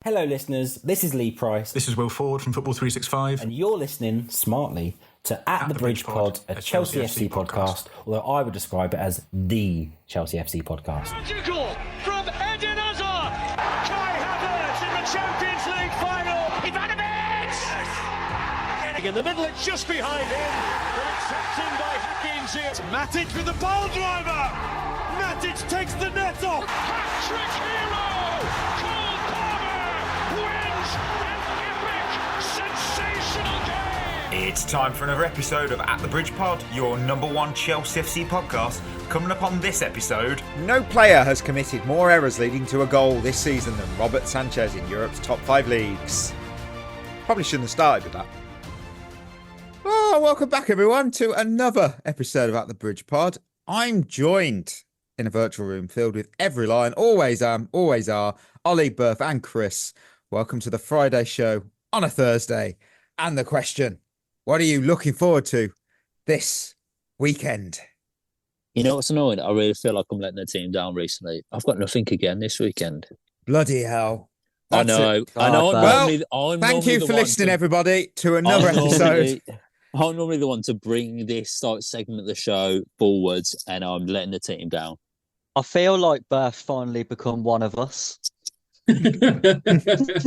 Hello, listeners. This is Lee Price. This is Will Ford from Football 365. And you're listening smartly to At the Bridge Pod, a Chelsea FC podcast, although I would describe it as the Chelsea FC podcast. Magical from Eden Hazard. Kai Havertz in the Champions League final. Ivanovic! In the middle, it's just behind him. But it's tapped in by Hakim Ziyech. Matic with the ball driver. Matic takes the net off. Hat-trick hero. Cole Palmer wins an epic, sensational game. It's time for another episode of At the Bridge Pod, your number one Chelsea FC podcast. Coming up on this episode, no player has committed more errors leading to a goal this season than Robert Sanchez in Europe's top 5 leagues. Probably shouldn't have started with that. Oh, welcome back everyone to another episode of At the Bridge Pod. I'm joined in a virtual room filled with every line, always am, always are, Ollie, Berth and Chris. Welcome to the Friday show on a Thursday. And the question, what are you looking forward to this weekend? You know what's annoying? I really feel like I'm letting the team down recently. I've got nothing again this weekend. Bloody hell. I know. Well, thank you for listening, everybody, to another episode. I'm normally the one to bring this segment of the show forwards, and I'm letting the team down. I feel like Berth's finally become one of us.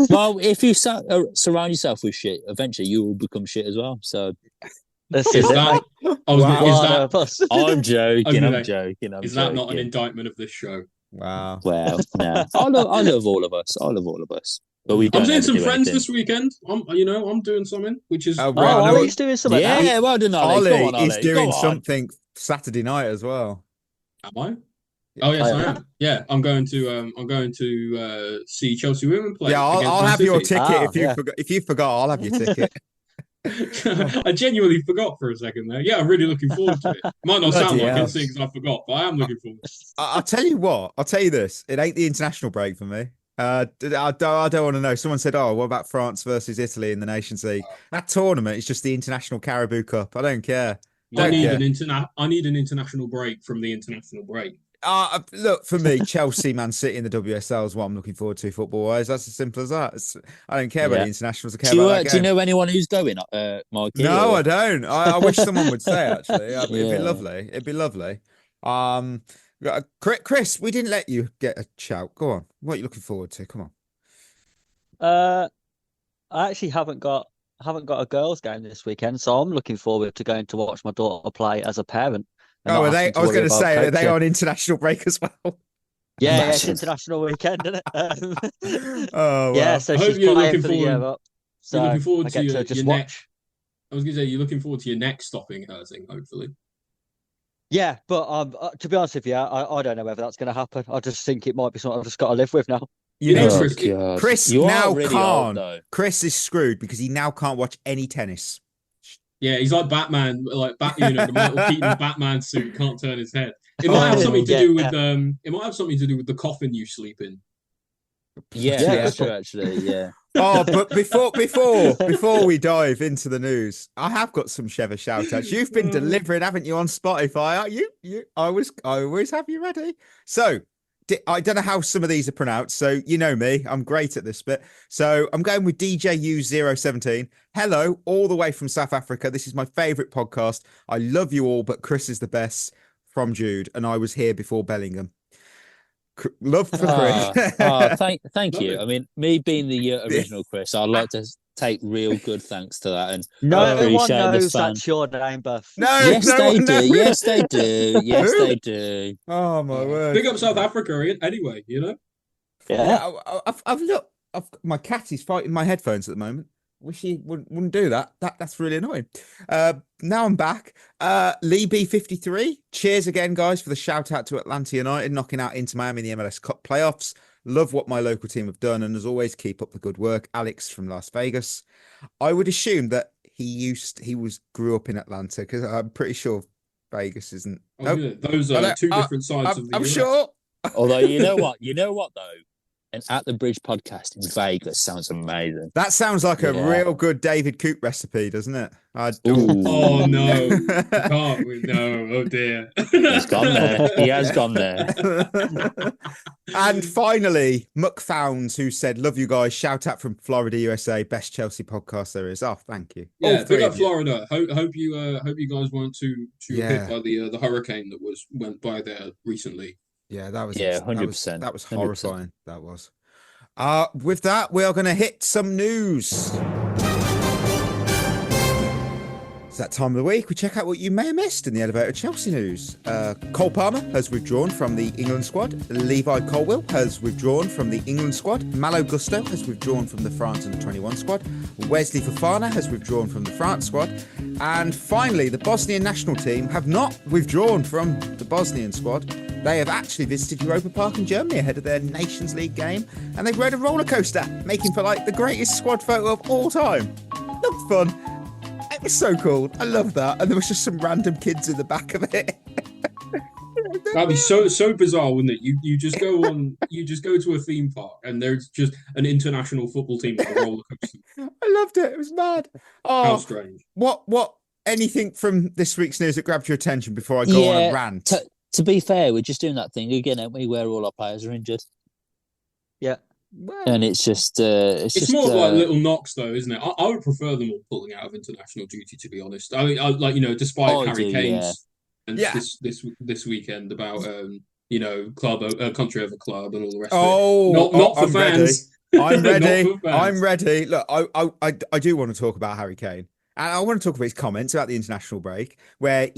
Well, if you surround yourself with shit, eventually you will become shit as well. So this is that. I'm joking. I'm joking. Is that not an indictment of this show? Wow. Well, no. I love all of us. I love all of us. But I'm seeing some friends this weekend. I'm doing something, which is Ollie's doing something. Yeah, well done, Ollie. Ollie is doing something Saturday night as well. Am I? Oh yes, I am. Yeah, I'm going to see Chelsea women play. Yeah, I'll have your ticket if you forgot. I'll have your ticket. I genuinely forgot for a second there. Yeah, I'm really looking forward to it. Might not sound like it because I forgot, but I am looking forward. I'll tell you what. I'll tell you this. It ain't the international break for me. I don't want to know. Someone said, "Oh, what about France versus Italy in the Nations League?" That tournament is just the International Caribou Cup. I don't care. I need an international break from the international break. Look, for me, Chelsea, Man City, and the WSL is what I'm looking forward to football-wise. That's as simple as that. I don't care about the internationals. I care about that game. Do you know anyone who's going, Mike? No, I don't. I wish someone would say, actually. It'd be lovely. It'd be lovely. Chris, we didn't let you get a shout. Go on. What are you looking forward to? Come on. I actually haven't got a girls' game this weekend, so I'm looking forward to going to watch my daughter play as a parent. Oh, are they? I was going to say, are they on international break as well? Yeah, it's international weekend, isn't it? Oh, wow. Yeah. So she's playing for the year up. So you're looking forward to your neck. I was going to say you're looking forward to your neck stopping hurting, hopefully. Yeah, but to be honest with you, I don't know whether that's going to happen. I just think it might be something I've just got to live with now. Chris now can't. Chris is screwed because he now can't watch any tennis. Yeah, he's like Batman, the Michael Keaton Batman suit can't turn his head. It might have something to do with the coffin you sleep in. Yeah, that's true, actually. Yeah. Oh, but before we dive into the news, I have got some Shevva shoutouts. You've been delivering, haven't you, on Spotify? I always have you ready. So I don't know how some of these are pronounced. So you know me, I'm great at this bit. So I'm going with DJU017. Hello, all the way from South Africa. This is my favourite podcast. I love you all, but Chris is the best. From Jude, and I was here before Bellingham. Love for Chris. Thank you. I mean, me being the original Chris, I'd like to take real good thanks to that. And no one knows that's your name, Buff. Yes, they do. Yes, they do. Oh my word! Big up South Africa, anyway. You know. Yeah. My cat is fighting my headphones at the moment. Wish he wouldn't do that. That's really annoying. Now I'm back. Lee B53. Cheers again, guys, for the shout out to Atlanta United knocking out Inter Miami in the MLS Cup playoffs. Love what my local team have done, and as always, keep up the good work. Alex from Las Vegas. I would assume that he grew up in Atlanta because I'm pretty sure Vegas isn't. Those are two different sides of the. I'm sure. Although you know what though. an At the Bridge podcast in Vegas sounds amazing. That sounds like a Yeah. real good David Coop recipe, doesn't it? Ooh. Oh no, I can't. No, oh dear. He's gone there. He has gone there. And finally, Muckfounds, who said, "Love you guys. Shout out from Florida, USA. Best Chelsea podcast there is." Oh, thank you. Yeah, All three big up of you. Florida. Hope you guys weren't too Yeah. hit by the hurricane that went by there recently. Yeah, that was 100%. That was 100%. horrifying. That was. With that, we are going to hit some news. It's that time of the week. We check out what you may have missed in the elevator Chelsea news. Cole Palmer has withdrawn from the England squad. Levi Colwill has withdrawn from the England squad. Malo Gusto has withdrawn from the France under-21 squad. Wesley Fofana has withdrawn from the France squad. And finally, the Bosnian national team have not withdrawn from the Bosnian squad. They have actually visited Europa Park in Germany ahead of their Nations League game, and they've rode a roller coaster, making for like the greatest squad photo of all time. Looked fun. It was so cool. I love that. And there was just some random kids in the back of it. That'd be so bizarre, wouldn't it? You just go to a theme park and there's just an international football team on a roller coaster. I loved it. It was mad. How Oh, strange. what? Anything from this week's news that grabbed your attention before I go on a rant? To be fair, we're just doing that thing again, aren't we, where all our players are injured. Yeah. Well, And it's just... it's just, more of like little knocks, though, isn't it? I would prefer them all pulling out of international duty, to be honest. I mean, despite Harry Kane's and this weekend about country over club and all the rest of it. Not for fans. I'm ready. Not for fans. I'm ready. Look, I do want to talk about Harry Kane, and I want to talk about his comments about the international break, where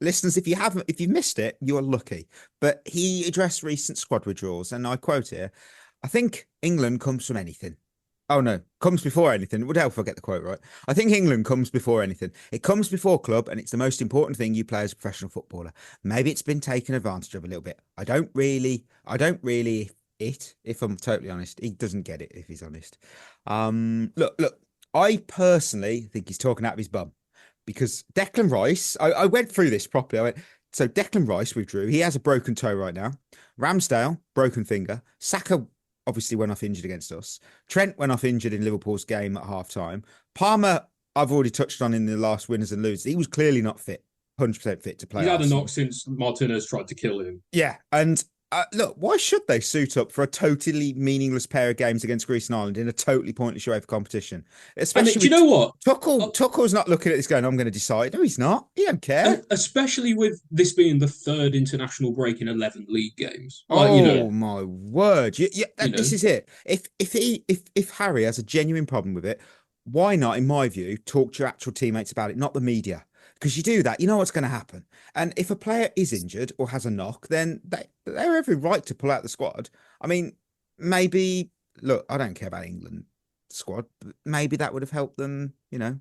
listeners, if you've missed it, you're lucky. But he addressed recent squad withdrawals, and I quote here: "I think England comes from anything. Oh no, comes before anything. Would help if I get the quote right. I think England comes before anything. It comes before club, and it's the most important thing you play as a professional footballer. Maybe it's been taken advantage of a little bit. I don't really, if I'm totally honest. He doesn't get it if he's honest. Look, I personally think he's talking out of his bum. Because Declan Rice, I went through this properly. So Declan Rice withdrew. He has a broken toe right now. Ramsdale, broken finger. Saka obviously went off injured against us. Trent went off injured in Liverpool's game at half-time. Palmer, I've already touched on in the last winners and losers. He was clearly not fit, 100% fit to play. He's had a knock since Martinez tried to kill him. Yeah, and look, why should they suit up for a totally meaningless pair of games against Greece and Ireland in a totally pointless UEFA competition? Especially, do you know what? Tuchel's not looking at this going, I'm going to decide. No, he's not. He don't care. Especially with this being the third international break in 11 league games. My word! This is it. If Harry has a genuine problem with it, why not, in my view, talk to your actual teammates about it, not the media? Because you do that, you know what's going to happen. And if a player is injured or has a knock, then they're every right to pull out the squad. I mean, maybe, look, I don't care about England squad, but maybe that would have helped them,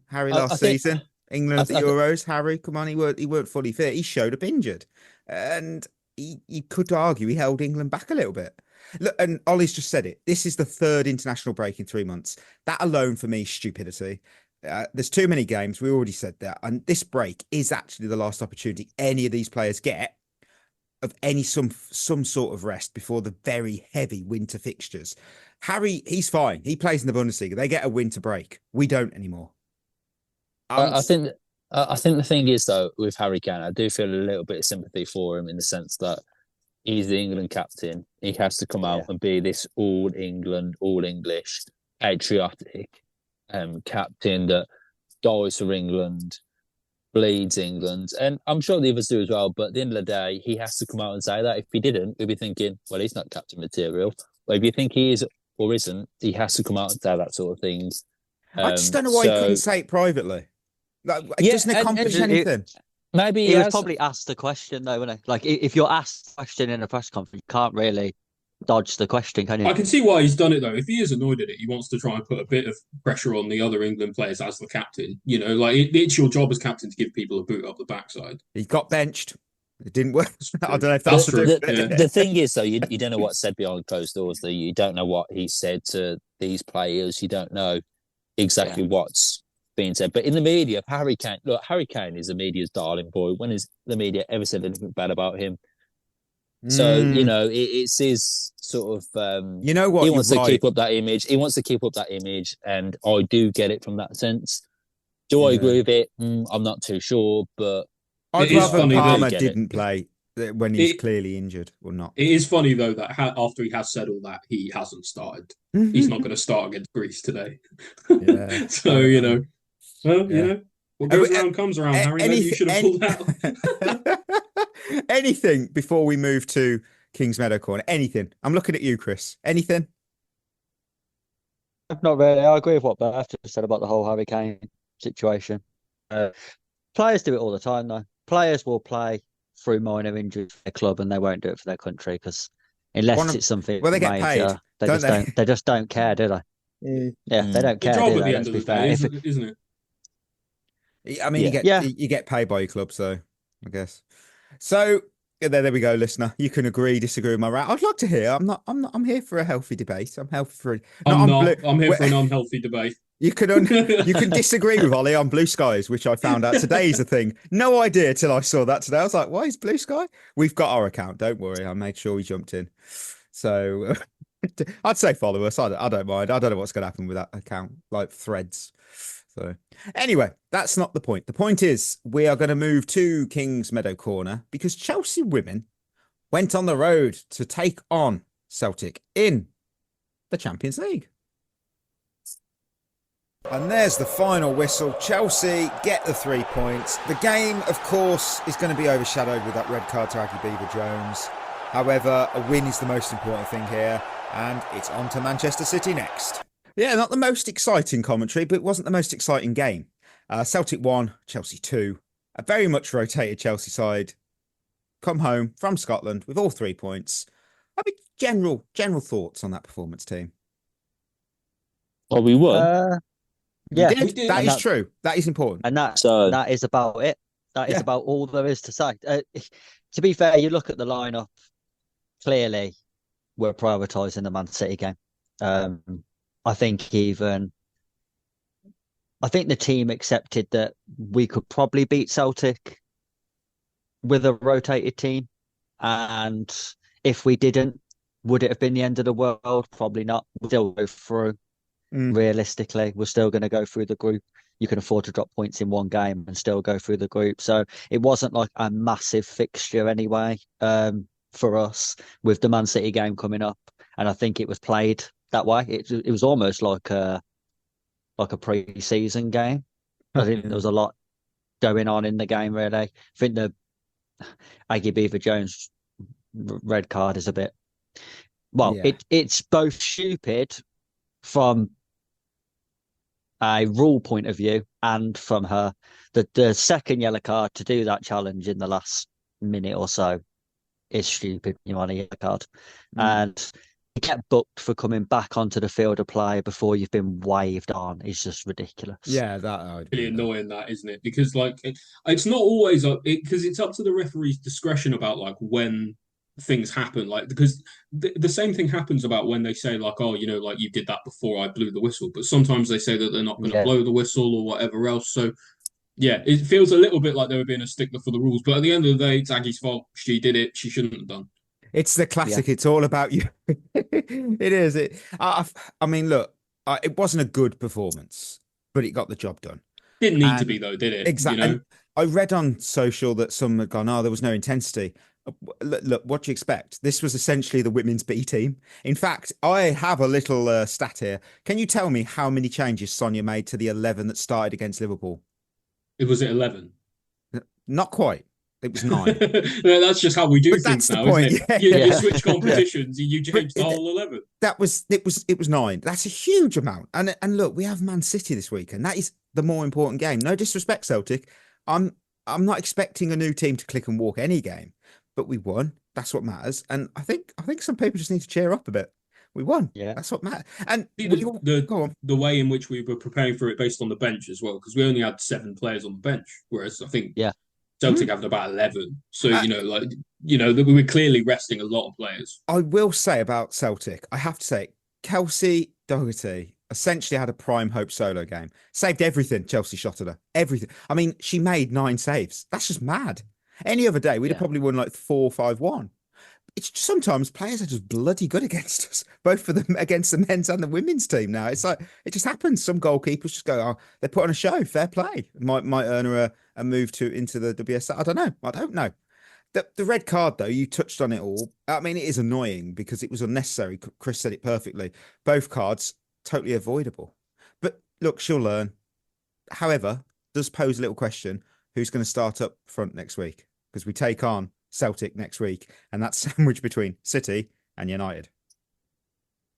Harry last season. England at the Euros, Harry, come on, he weren't fully fit. He showed up injured. And you could argue he held England back a little bit. Look, and Ollie's just said it. This is the third international break in 3 months. That alone for me is stupidity. There's too many games. We already said that. And this break is actually the last opportunity any of these players get of some sort of rest before the very heavy winter fixtures. Harry, he's fine. He plays in the Bundesliga. They get a winter break. We don't anymore. I think the thing is, though, with Harry Kane, I do feel a little bit of sympathy for him in the sense that he's the England captain. He has to come out and be this all England, all English, patriotic captain that dies for England, bleeds England. And I'm sure the others do as well. But at the end of the day, he has to come out and say that. If he didn't, we'd be thinking, well, he's not captain material. But if you think he is or isn't, he has to come out and say that sort of thing. I just don't know why he couldn't say it privately. It doesn't accomplish anything. Maybe he was probably asked the question, though, wasn't he? Like, if you're asked a question in a press conference, you can't really dodge the question, can you? I can see why he's done it, though. If he is annoyed at it, he wants to try and put a bit of pressure on the other England players as the captain. It's your job as captain to give people a boot up the backside. He got benched. It didn't work. I don't know if that's true. The thing is, though, you don't know what's said behind closed doors. You don't know what he said to these players. You don't know exactly what's being said. But in the media, Harry Kane is the media's darling boy. When has the media ever said anything bad about him? So, it's his sort of. You know what? He wants to keep up that image. He wants to keep up that image, and I do get it from that sense. Do I agree with it? I'm not too sure, but I'd rather Palmer didn't play when he's clearly injured or not. It is funny though that after he has said all that, he hasn't started. He's not going to start against Greece today. Yeah. So what goes around comes around. Harry, maybe you should have pulled out. Anything before we move to Kingsmeadow corner? Anything? I'm looking at you, Chris. Anything? Not really. I agree with what Beth just said about the whole Harry Kane situation. Players do it all the time, though. Players will play through minor injuries for their club, and they won't do it for their country because unless it's something they get major, paid, they just don't care, do they? Yeah, they don't care. Job Do at they? the end of the day, isn't it? I mean, you get paid by your club, so I guess. So there we go, listener. You can agree, disagree with my rant. I'd like to hear. I'm here for a healthy debate. I'm here for an unhealthy debate. You can disagree with Ollie on Blue Skies, which I found out today is a thing. No idea till I saw that today. I was like, why is Blue Sky? We've got our account. Don't worry. I made sure we jumped in. So I'd say follow us. I don't mind. I don't know what's going to happen with that account, like threads. So anyway, that's not the point. The point is we are going to move to Kingsmeadow corner because Chelsea women went on the road to take on Celtic in the Champions League. And there's the final whistle. Chelsea get the 3 points. The game, of course, is going to be overshadowed with that red card to Aggie Beaver-Jones. However, a win is the most important thing here, and it's on to Manchester City next. Yeah, not the most exciting commentary, but it wasn't the most exciting game. Celtic 1, Chelsea 2. A very much rotated Chelsea side come home from Scotland with all 3 points. I mean, general thoughts on that performance, team. Well, we won. Yeah, we did. That is true. That is important. And that is about it. That is about all there is to say. To be fair, you look at the lineup, clearly we're prioritising the Man City game. I think the team accepted that we could probably beat Celtic with a rotated team. And if we didn't, would it have been the end of the world? Probably not. We'll still go through. Realistically, we're still going to go through the group. You can afford to drop points in one game and still go through the group. So it wasn't like a massive fixture anyway for us with the Man City game coming up. And I think it was played that way. It was almost like a pre-season game. I think there was a lot going on in the game, really. I think the Aggie Beaver-Jones red card is a bit... it's both stupid from a rule point of view and from her. The second yellow card to do that challenge in the last minute or so is stupid. You want a yellow card. And you get booked for coming back onto the field of play before you've been waved on is just ridiculous. Yeah, that really annoying, that, isn't it? Because it's not always because it's up to the referee's discretion about when things happen, because the same thing happens about when they say you did that before I blew the whistle, but sometimes they say that they're not going to blow the whistle or whatever else. So yeah, it feels a little bit like they were being a stickler for the rules, but at the end of the day, it's Aggie's fault. She did it. She shouldn't have done. It's the classic. It's all about you. It is. I mean, look, it wasn't a good performance, but it got the job done. Didn't need to be though, did it? Exactly. I read on social that some had gone, there was no intensity. Look, what do you expect? This was essentially the women's B team. In fact, I have a little stat here. Can you tell me how many changes Sonia made to the 11 that started against Liverpool? It was at 11. Not quite. It was 9. No, that's just how we do things now, isn't it? You switch competitions, you change the whole 11. It was 9. That's a huge amount. And look, we have Man City this weekend. That is the more important game. No disrespect, Celtic. I'm not expecting a new team to click and walk any game. But we won. That's what matters. And I think some people just need to cheer up a bit. We won. Yeah, that's what matters. And the way in which we were preparing for it based on the bench as well, because we only had 7 players on the bench, whereas I think Celtic had about 11. So we were clearly resting a lot of players. I will say about Celtic, I have to say, Kelsey Doherty essentially had a prime hope solo game. Saved everything Chelsea shot at her. Everything. I mean, she made 9 saves. That's just mad. Any other day, we'd have probably won 4-5-1. it's sometimes players are just bloody good against us, both for them against the men's and the women's team. Now it's like it just happens. Some goalkeepers just go, oh, they put on a show. Fair play. Might earn her a move into the WSL. I don't know. The red card though, you touched on it all. I mean, it is annoying because it was unnecessary. Chris said it perfectly. Both cards totally avoidable. But look, she'll learn. However, does pose a little question: who's going to start up front next week? Because we take on Celtic next week, and that's sandwiched between City and United.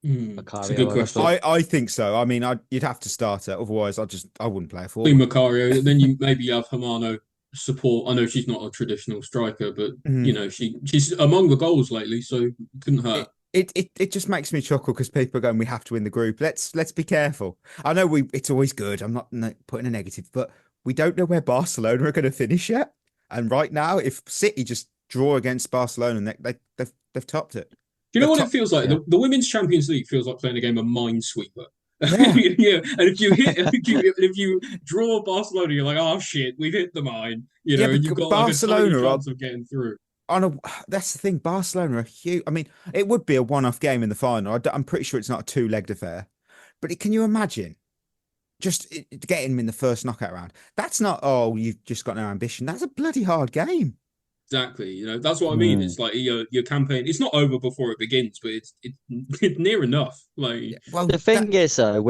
It's a good question. I think so. I mean, you'd have to start her, otherwise I wouldn't play her forward. Macario, then you maybe have Hermano support. I know she's not a traditional striker, but you know she's among the goals lately, so couldn't hurt. It just makes me chuckle because people are going, we have to win the group. Let's be careful. I know it's always good. I'm not putting a negative, but we don't know where Barcelona are going to finish yet. And right now, if City just draw against Barcelona, they've topped it. Do you know what it feels like? The Women's Champions League feels like playing a game of Minesweeper. Yeah. Yeah, and if you draw Barcelona, you're like, oh shit, we've hit the mine. You know, and you've got Barcelona like a tiny chance of getting through. That's the thing. Barcelona are huge. I mean, it would be a one-off game in the final. I'm pretty sure it's not a two-legged affair. But can you imagine just getting them in the first knockout round? That's not, oh, you've just got no ambition. That's a bloody hard game. Exactly. You know, that's what I mean. It's like your campaign. It's not over before it begins, but it's near enough. Like, well, the thing is, though,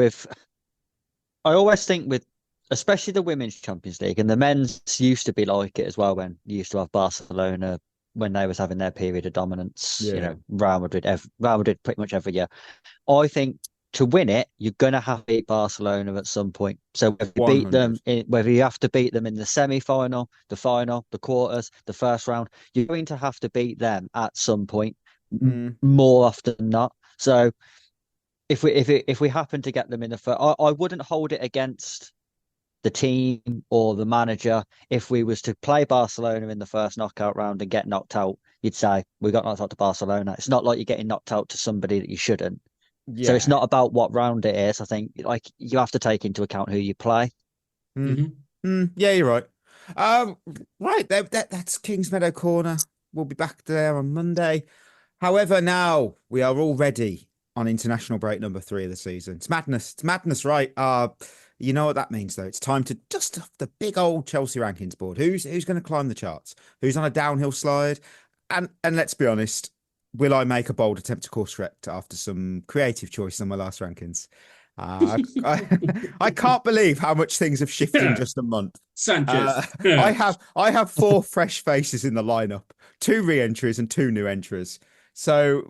I always think with, especially the Women's Champions League, and the men's used to be like it as well when you used to have Barcelona when they was having their period of dominance. Yeah. You know, Real Madrid pretty much every year. I think to win it, you're going to have to beat Barcelona at some point. So whether you beat them, whether you have to beat them in the semi-final, the final, the quarters, the first round, you're going to have to beat them at some point, more often than not. So if we happen to get them in the first, I wouldn't hold it against the team or the manager. If we was to play Barcelona in the first knockout round and get knocked out, you'd say we got knocked out to Barcelona. It's not like you're getting knocked out to somebody that you shouldn't. Yeah. So it's not about what round it is. I think like you have to take into account who you play. Yeah, you're right. Right, that's Kingsmeadow Corner. We'll be back there on Monday. However, now we are already on international break number 3 of the season. It's madness, right? You know what that means, though. It's time to dust off the big old Chelsea rankings board. Who's going to climb the charts? Who's on a downhill slide? And let's be honest, will I make a bold attempt to course correct after some creative choice on my last rankings? I can't believe how much things have shifted in just a month. Sanchez. I have 4 fresh faces in the lineup, 2 re-entries and 2 new entries. So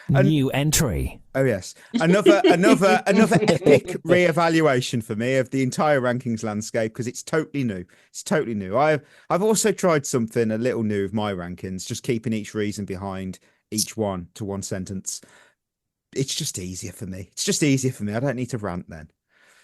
new entry. Oh yes, another epic re-evaluation for me of the entire rankings landscape because it's totally new. It's totally new. I've also tried something a little new with my rankings, just keeping each reason behind each one to one sentence. It's just easier for me. I don't need to rant then.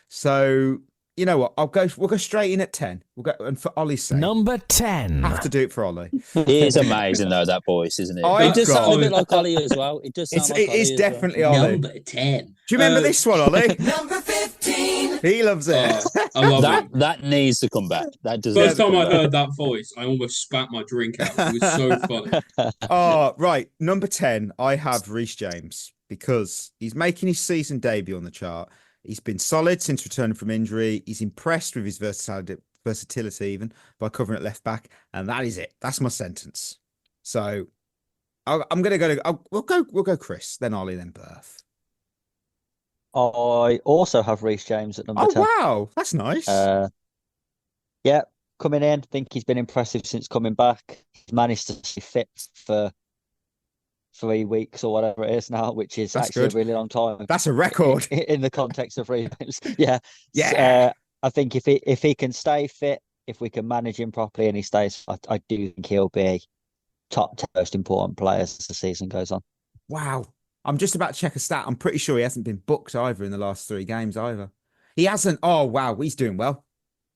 So you know what? We'll go straight in at 10. We'll go, and for Ollie's sake, number 10. Have to do it for Ollie. It is amazing though, that voice, isn't it? It does sound a bit like Ollie as well. It does sound like Ollie is definitely Ollie. Number 10. Do you remember this one, Ollie? Number 15. He loves it. I love it. That needs to come back. That does. First time I heard that voice, I almost spat my drink out. It was so funny. Oh, right. Number 10, I have Reece James because he's making his season debut on the chart. He's been solid since returning from injury. He's impressed with his versatility even by covering at left back, and that is it. That's my sentence. So I'm going to go. We'll go Chris, then Ollie, then Berth. I also have Reece James at number 10. Oh wow, that's nice. Yeah, coming in, think he's been impressive since coming back. He's managed to stay fit for 3 weeks or whatever it is now, which is That's actually good. a really long time. That's a record in the context of 3 weeks. Yeah. I think if he can stay fit, if we can manage him properly and he stays, I do think he'll be top 10 most important players as the season goes on. Wow. I'm just about to check a stat. I'm pretty sure he hasn't been booked either in the last 3 games either. He hasn't. Oh, wow. He's doing well.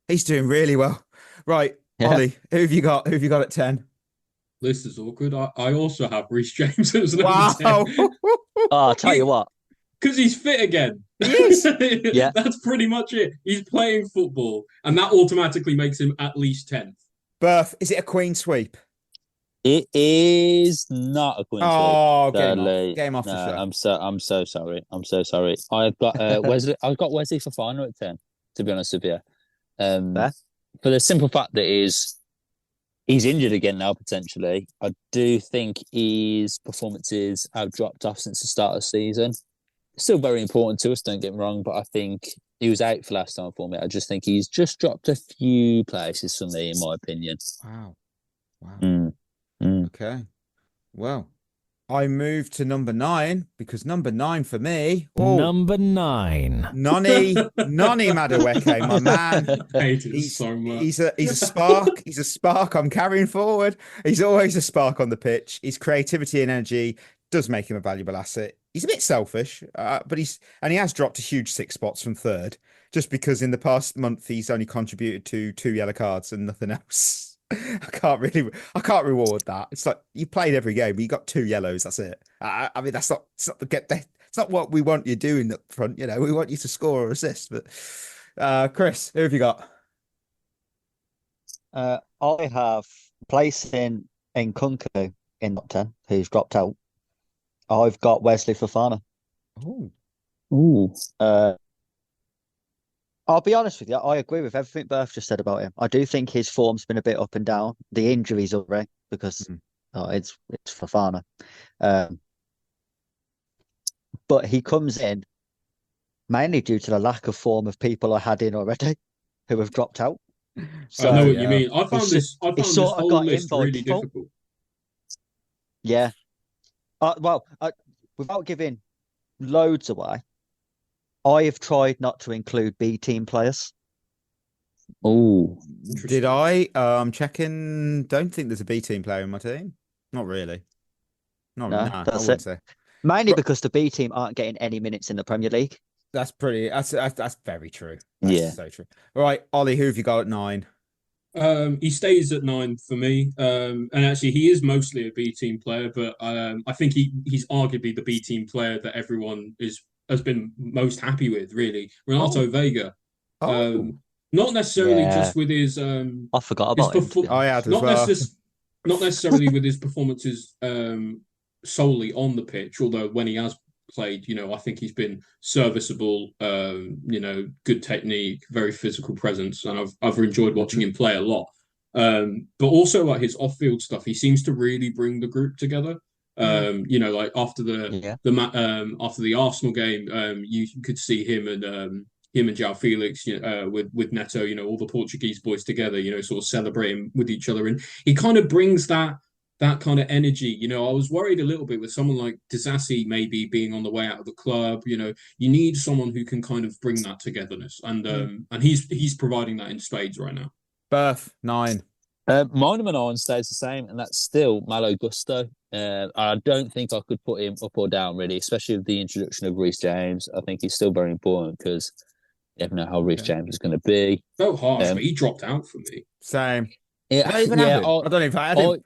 He's doing really well. Right. Yeah. Ollie, who have you got? Who have you got at 10? This is awkward. I also have Reece James as number 10. Oh, I'll tell you what. Because he's fit again. Yes. Yeah. That's pretty much it. He's playing football, and that automatically makes him at least 10th. Berth, is it a queen sweep? It is not a coincidence. Oh, game off no, the show. I'm so sorry. I'm so sorry. I've got Wesley. I've got Wesley Fofana at 10. To be honest with you, for the simple fact that he's injured again now potentially. I do think his performances have dropped off since the start of the season. Still very important to us. Don't get me wrong, but I think he was out for last time for me. I just think he's just dropped a few places for me, in my opinion. Wow. Okay. Well, I moved to number 9 because number 9 for me. Number 9. Noni Madueke, my man. He's a spark. He's a spark I'm carrying forward. He's always a spark on the pitch. His creativity and energy does make him a valuable asset. He's a bit selfish, but he has dropped a huge 6 spots from 3rd, just because in the past month he's only contributed to 2 yellow cards and nothing else. I can't reward that. It's like you played every game, but you got 2 yellows. That's it. I mean, it's not what we want you doing up front. You know, we want you to score or assist. But Chris, who have you got? I have placing Nkunku in top 10, who's dropped out. I've got Wesley Fofana. Ooh. I'll be honest with you. I agree with everything Berth just said about him. I do think his form's been a bit up and down. The injuries already, because it's Fofana. But he comes in mainly due to the lack of form of people I had in already who have dropped out. So, I know what you mean. I found this whole list really difficult. Yeah. Without giving loads away, I have tried not to include B team players. Oh, did I? I'm checking. Don't think there's a B team player in my team. Not really. That's it. Mainly because the B team aren't getting any minutes in the Premier League. That's very true. That's so true. All right, Ollie, who have you got at 9? He stays at 9 for me. And actually, he is mostly a B team player, but I think he's arguably the B team player that everyone has been most happy with, really. Renato Vega. Not necessarily just with his I forgot about him. Not necessarily with his performances solely on the pitch, although when he has played, I think he's been serviceable, good technique, very physical presence, and I've enjoyed watching him play a lot. But also like his off-field stuff, he seems to really bring the group together. Like after the Arsenal game, you could see him and João Felix, with Neto, all the Portuguese boys together, sort of celebrating with each other, and he kind of brings that kind of energy. I was worried a little bit with someone like Disasi maybe being on the way out of the club. You need someone who can kind of bring that togetherness, and he's providing that in spades right now. Berth 9. My number 9 stays the same, and that's still Malo Gusto. I don't think I could put him up or down, really, especially with the introduction of Reece James. I think he's still very important because you never know how Reece James is going to be. Felt harsh, but he dropped out for me. Same. I don't even know if I had him.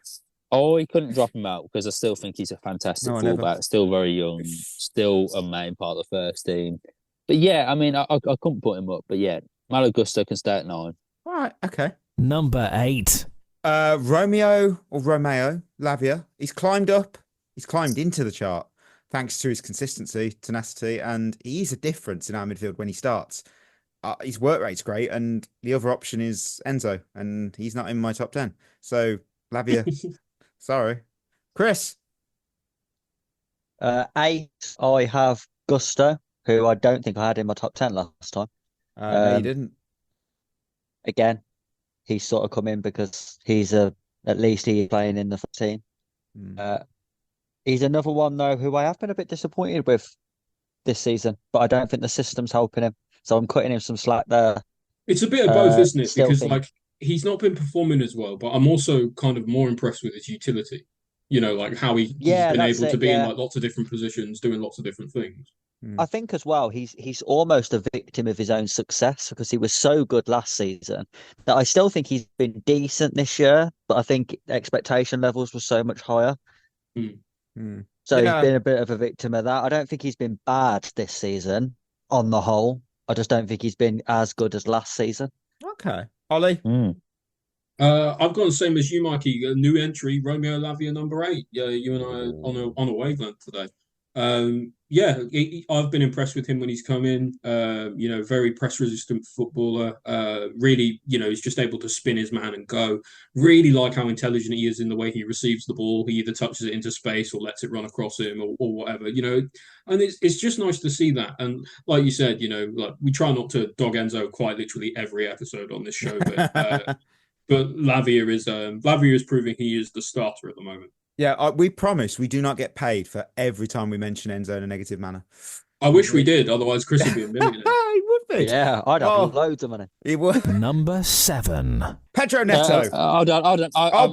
I couldn't drop him out because I still think he's a fantastic fullback, still very young, still a main part of the first team. But yeah, I mean, I couldn't put him up. But yeah, Malo Gusto can stay at 9. All right, okay. Number 8. Romeo Lavia. He's climbed into the chart thanks to his consistency, tenacity, and he's a difference in our midfield when he starts. His work rate's great, and the other option is Enzo, and he's not in my top 10. So Lavia, sorry. Chris? 8, I have Gusto, who I don't think I had in my top 10 last time. No, you didn't. Again, he's sort of come in because he's at least he's playing in the team. He's another one though who I have been a bit disappointed with this season, but I don't think the system's helping him. So I'm cutting him some slack there. It's a bit of both, isn't it? Because like he's not been performing as well, but I'm also kind of more impressed with his utility. Like how he's been able to be in like lots of different positions, doing lots of different things. I think as well, he's almost a victim of his own success because he was so good last season that I still think he's been decent this year, but I think expectation levels were so much higher. So he's been a bit of a victim of that. I don't think he's been bad this season on the whole. I just don't think he's been as good as last season. Okay. Ollie? I've got the same as you, Mikey. A new entry, Romeo Lavia, number 8. Yeah, you and I are on a wavelength today. I've been impressed with him when he's come in. Very press-resistant footballer. Really, he's just able to spin his man and go. Really like how intelligent he is in the way he receives the ball. He either touches it into space or lets it run across him or whatever. And it's just nice to see that. And like you said, like we try not to dog Enzo quite literally every episode on this show, but. But Lavia is proving he is the starter at the moment. Yeah, we promise we do not get paid for every time we mention Enzo in a negative manner. I wish we did, otherwise Chris would be a millionaire. He would be. Yeah, I'd have loads of money. He would. Number 7. Pedro Neto.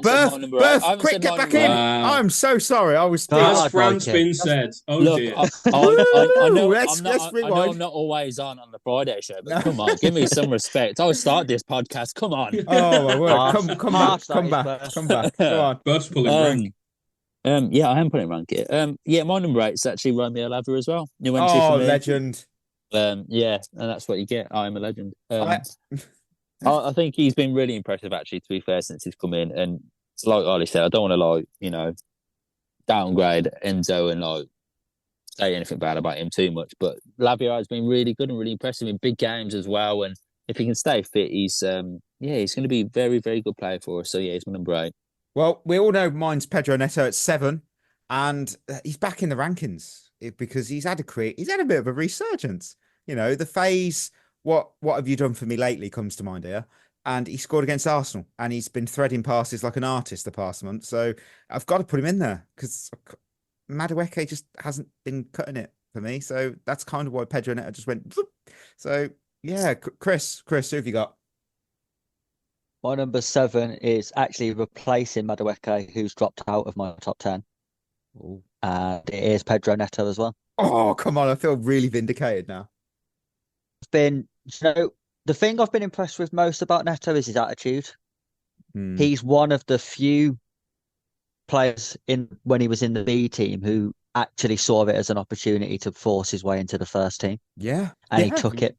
Berth, quick, get back in. I'm so sorry. I was. As Fran's been said. Oh, look, dear. I know let's rewind. I'm not always on the Friday show, but come on, give me some respect. I'll start this podcast. Come on. Oh, my word. Come back. Go on. Berth's pulling rank. Yeah, I am putting rank here. My number 8 is actually Romeo Lavia as well. New entry for me. Legend. And that's what you get. I am a legend. I think he's been really impressive, actually, to be fair, since he's come in. And like Ollie said, I don't want to downgrade Enzo and say anything bad about him too much. But Lavia has been really good and really impressive in big games as well. And if he can stay fit, he's going to be a very, very good player for us. So yeah, he's my number 8. Well, we all know mine's Pedro Neto at 7, and he's back in the rankings because he's had a bit of a resurgence. The phase, what have you done for me lately comes to mind here. And he scored against Arsenal, and he's been threading passes like an artist the past month. So I've got to put him in there because Madueke just hasn't been cutting it for me. So that's kind of why Pedro Neto just went. So yeah, Chris, who have you got? My number 7 is actually replacing Madueke, who's dropped out of my top 10. Ooh. And it is Pedro Neto as well. Oh, come on. I feel really vindicated now. The thing I've been impressed with most about Neto is his attitude. He's one of the few players when he was in the B team who actually saw it as an opportunity to force his way into the first team. Yeah. And he took it.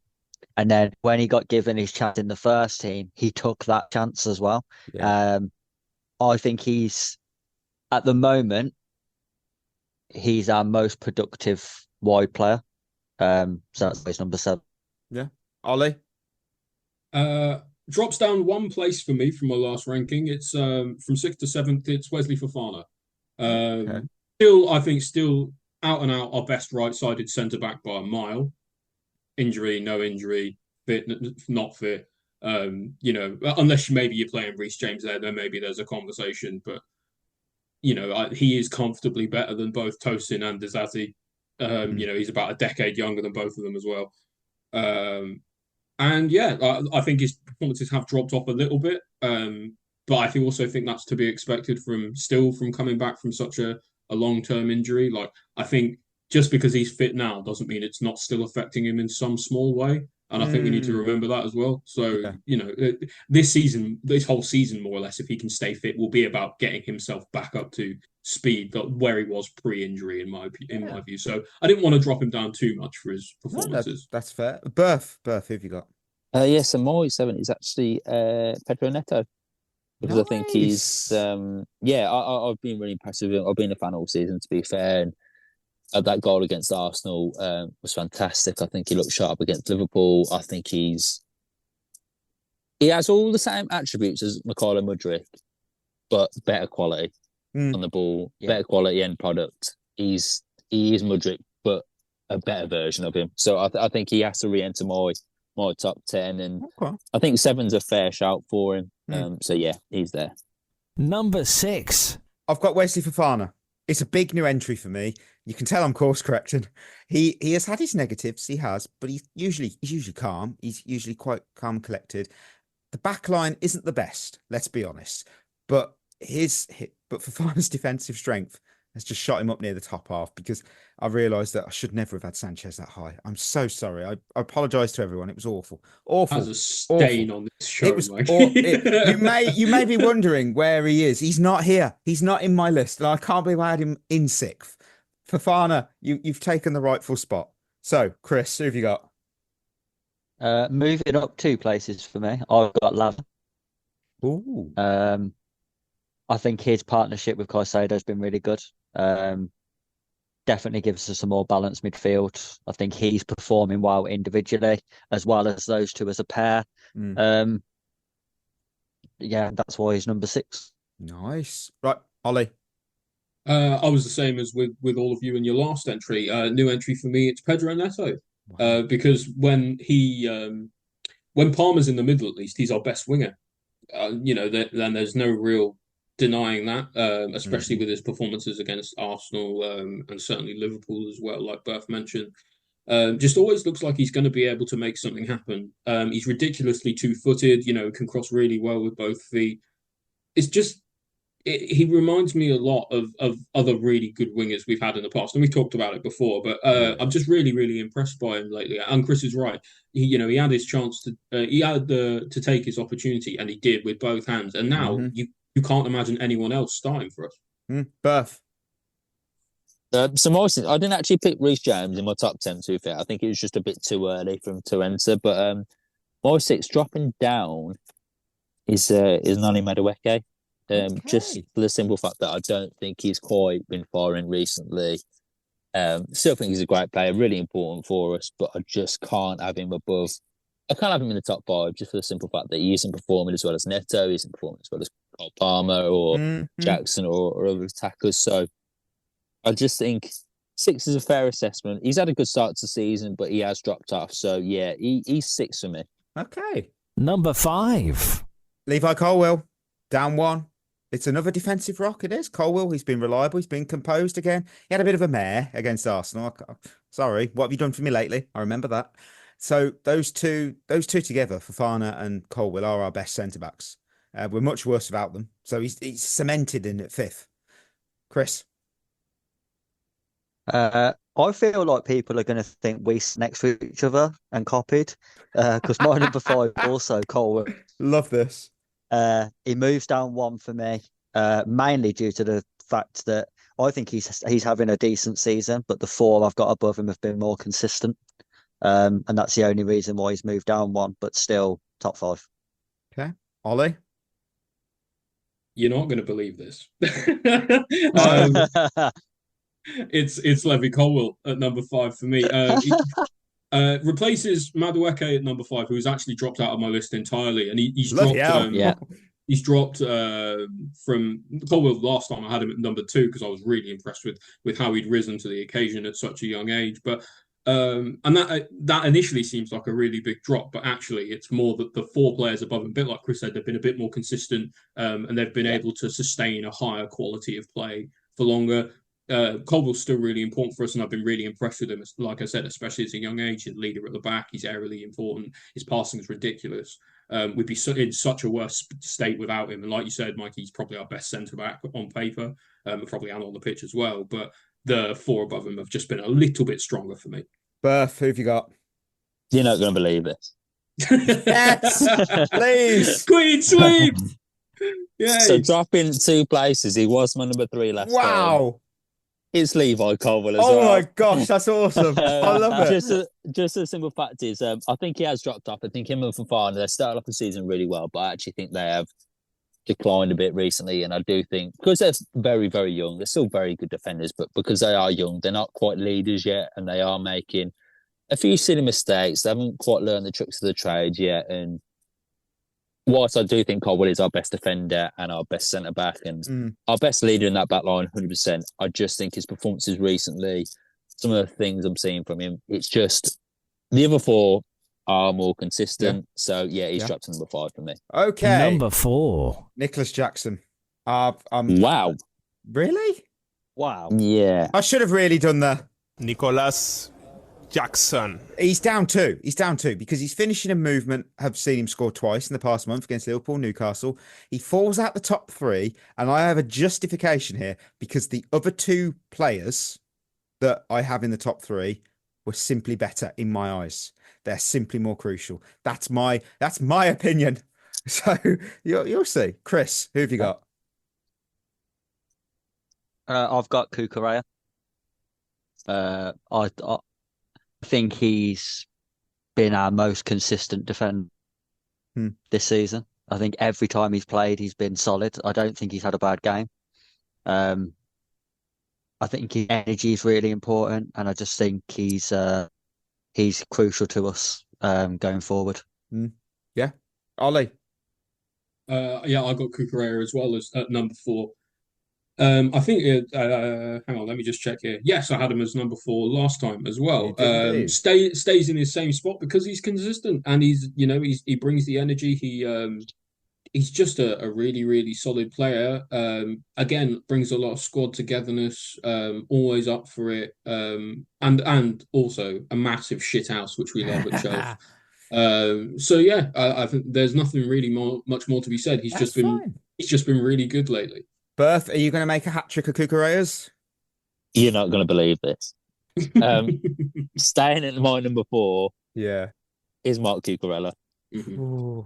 And then when he got given his chance in the first team, he took that chance as well. Yeah. I think at the moment, he's our most productive wide player. So that's his number 7. Yeah. Ollie? Drops down one place for me from my last ranking. It's from 6th to 7th. It's Wesley Fofana. Okay. Still out and out our best right-sided centre-back by a mile. Injury, no injury, fit, not fit. Unless maybe you're playing Reece James there, then maybe there's a conversation. But he is comfortably better than both Tosin and Dizazi. He's about a decade younger than both of them as well. I think his performances have dropped off a little bit. But I also think that's to be expected from coming back from such a long-term injury. Like, I think just because he's fit now doesn't mean it's not still affecting him in some small way. And I think we need to remember that as well. So, this whole season, more or less, if he can stay fit, will be about getting himself back up to speed where he was pre-injury, in my view. So I didn't want to drop him down too much for his performances. That's fair. Berth, who have you got? So my 7 is actually Pedro Neto. Because I think he's, I've been really impressed with him. I've been a fan all season, to be fair. And that goal against Arsenal was fantastic. I think he looked sharp against Liverpool. I think he has all the same attributes as Mykhailo Mudryk, but better quality on the ball, better quality end product. He is Mudryk, but a better version of him. So I think he has to re-enter my top 10, and I think 7's a fair shout for him. So yeah, he's there. Number 6. I've got Wesley Fofana. It's a big new entry for me. You can tell I'm course correcting. He has had his negatives, but he's usually calm. He's usually quite calm and collected. The back line isn't the best, let's be honest. But Fofana's defensive strength has just shot him up near the top half, because I realised that I should never have had Sanchez that high. I'm so sorry. I apologise to everyone. It was awful. Awful. As a stain on this show. It was you may be wondering where he is. He's not here. He's not in my list. And I can't believe I had him in 6th. Fofana, you've taken the rightful spot. So, Chris, who have you got? Moving up 2 places for me. I've got Lava. Ooh. I think his partnership with Caicedo has been really good. Definitely gives us a more balanced midfield. I think he's performing well individually as well as those two as a pair. Yeah, that's why he's number 6. Nice. Right, Ollie. I was the same as with all of you in your last entry. New entry for me, it's Pedro Neto. Wow. Because when Palmer's in the middle, at least he's our best winger. Then there's no real denying that, especially with his performances against Arsenal and certainly Liverpool as well, like Berth mentioned. Just always looks like he's going to be able to make something happen. He's ridiculously two-footed, can cross really well with both feet. It's just, he reminds me a lot of other really good wingers we've had in the past, and we've talked about it before, but I'm just really, really impressed by him lately. And Chris is right. He had his chance to take his opportunity, and he did with both hands. And now you can't imagine anyone else starting for us. Berth. So I didn't actually pick Reece James in my top 10, to be fair. I think it was just a bit too early for him to enter. But my 6 dropping down is Nani Madueke. Just for the simple fact that I don't think he's quite been firing recently. Still think he's a great player, really important for us, but I just can't have him above. I can't have him in the top 5 just for the simple fact that he isn't performing as well as Neto, he isn't performing as well as Cole Palmer or Jackson or other attackers. So I just think 6 is a fair assessment. He's had a good start to the season, but he has dropped off. So yeah, he's 6 for me. Okay. Number 5. Levi Colwill, down 1. It's another defensive rock. It is. Colwill, he's been reliable. He's been composed again. He had a bit of a mare against Arsenal. Sorry, what have you done for me lately? I remember that. So those two together, Fofana and Colwill, are our best centre-backs. We're much worse without them. So he's cemented in at 5th. Chris? I feel like people are going to think we sit next to each other and copied. Because my number 5 also, Colwill. Love this. He moves down 1 for me, mainly due to the fact that I think he's having a decent season, but the 4 I've got above him have been more consistent. And that's the only reason why he's moved down 1, but still top 5. Okay. Ollie? You're not going to believe this. It's Levi Colwill at number 5 for me. Replaces Madueke at number 5, who's actually dropped out of my list entirely, and he's dropped. He's dropped from Colwill last time. I had him at number 2 because I was really impressed with how he'd risen to the occasion at such a young age. But and that initially seems like a really big drop, but actually it's more that the 4 players above him, a bit like Chris said, they've been a bit more consistent, and they've been able to sustain a higher quality of play for longer. Colwill's still really important for us, and I've been really impressed with him. Like I said, especially as a young age, he's a leader at the back. He's aerially important. His passing is ridiculous. We'd be in such a worse state without him. And like you said, Mike, he's probably our best centre back on paper, probably and on the pitch as well. But the 4 above him have just been a little bit stronger for me. Berth, who have you got? You're not going to believe it. Yes, please. Queen sweep. So dropping 2 places. He was my number 3 last time. Wow. It's Levi Colwill as well. Oh my gosh, that's awesome. I love it. Just a simple fact is, I think he has dropped off. I think him and Fofana, they started off the season really well, but I actually think they have declined a bit recently. And I do think, because they're very, very young, they're still very good defenders, but because they are young, they're not quite leaders yet, and they are making a few silly mistakes. They haven't quite learned the tricks of the trade yet. And whilst I do think Colwill is our best defender and our best centre-back and our best leader in that back line, 100%, I just think his performances recently, some of the things I'm seeing from him, it's just the other 4 are more consistent. Yeah. So, yeah, he's dropped to number 5 for me. Okay. Number 4. Nicholas Jackson. Wow. Really? Wow. Yeah. I should have really done the... Nicholas Jackson. He's down 2. He's down 2 because he's finishing a movement. Have seen him score twice in the past month against Liverpool, Newcastle. He falls out the top 3, and I have a justification here because the other 2 players that I have in the top 3 were simply better in my eyes. They're simply more crucial. That's my opinion. So you'll see. Chris, who have you got? I've got Cucurella. I think he's been our most consistent defender this season. I think every time he's played, he's been solid. I don't think he's had a bad game. I think his energy is really important, and I just think he's crucial to us going forward. Yeah, Ollie. Yeah, I got Cucurella as well as at number 4. I think hang on, let me just check here. Yes, I had him as number 4 last time as well. Stays in his same spot because he's consistent and he brings the energy. He's just a really, really solid player. Again, brings a lot of squad togetherness, always up for it. And also a massive shithouse, which we love at Chelsea. So yeah, I think there's nothing really much more to be said. He's just been really good lately. Berth, are you going to make a hat trick of Cucurella's? You're not going to believe this. Staying at my number 4, is Mark Cucurella. Mm-hmm.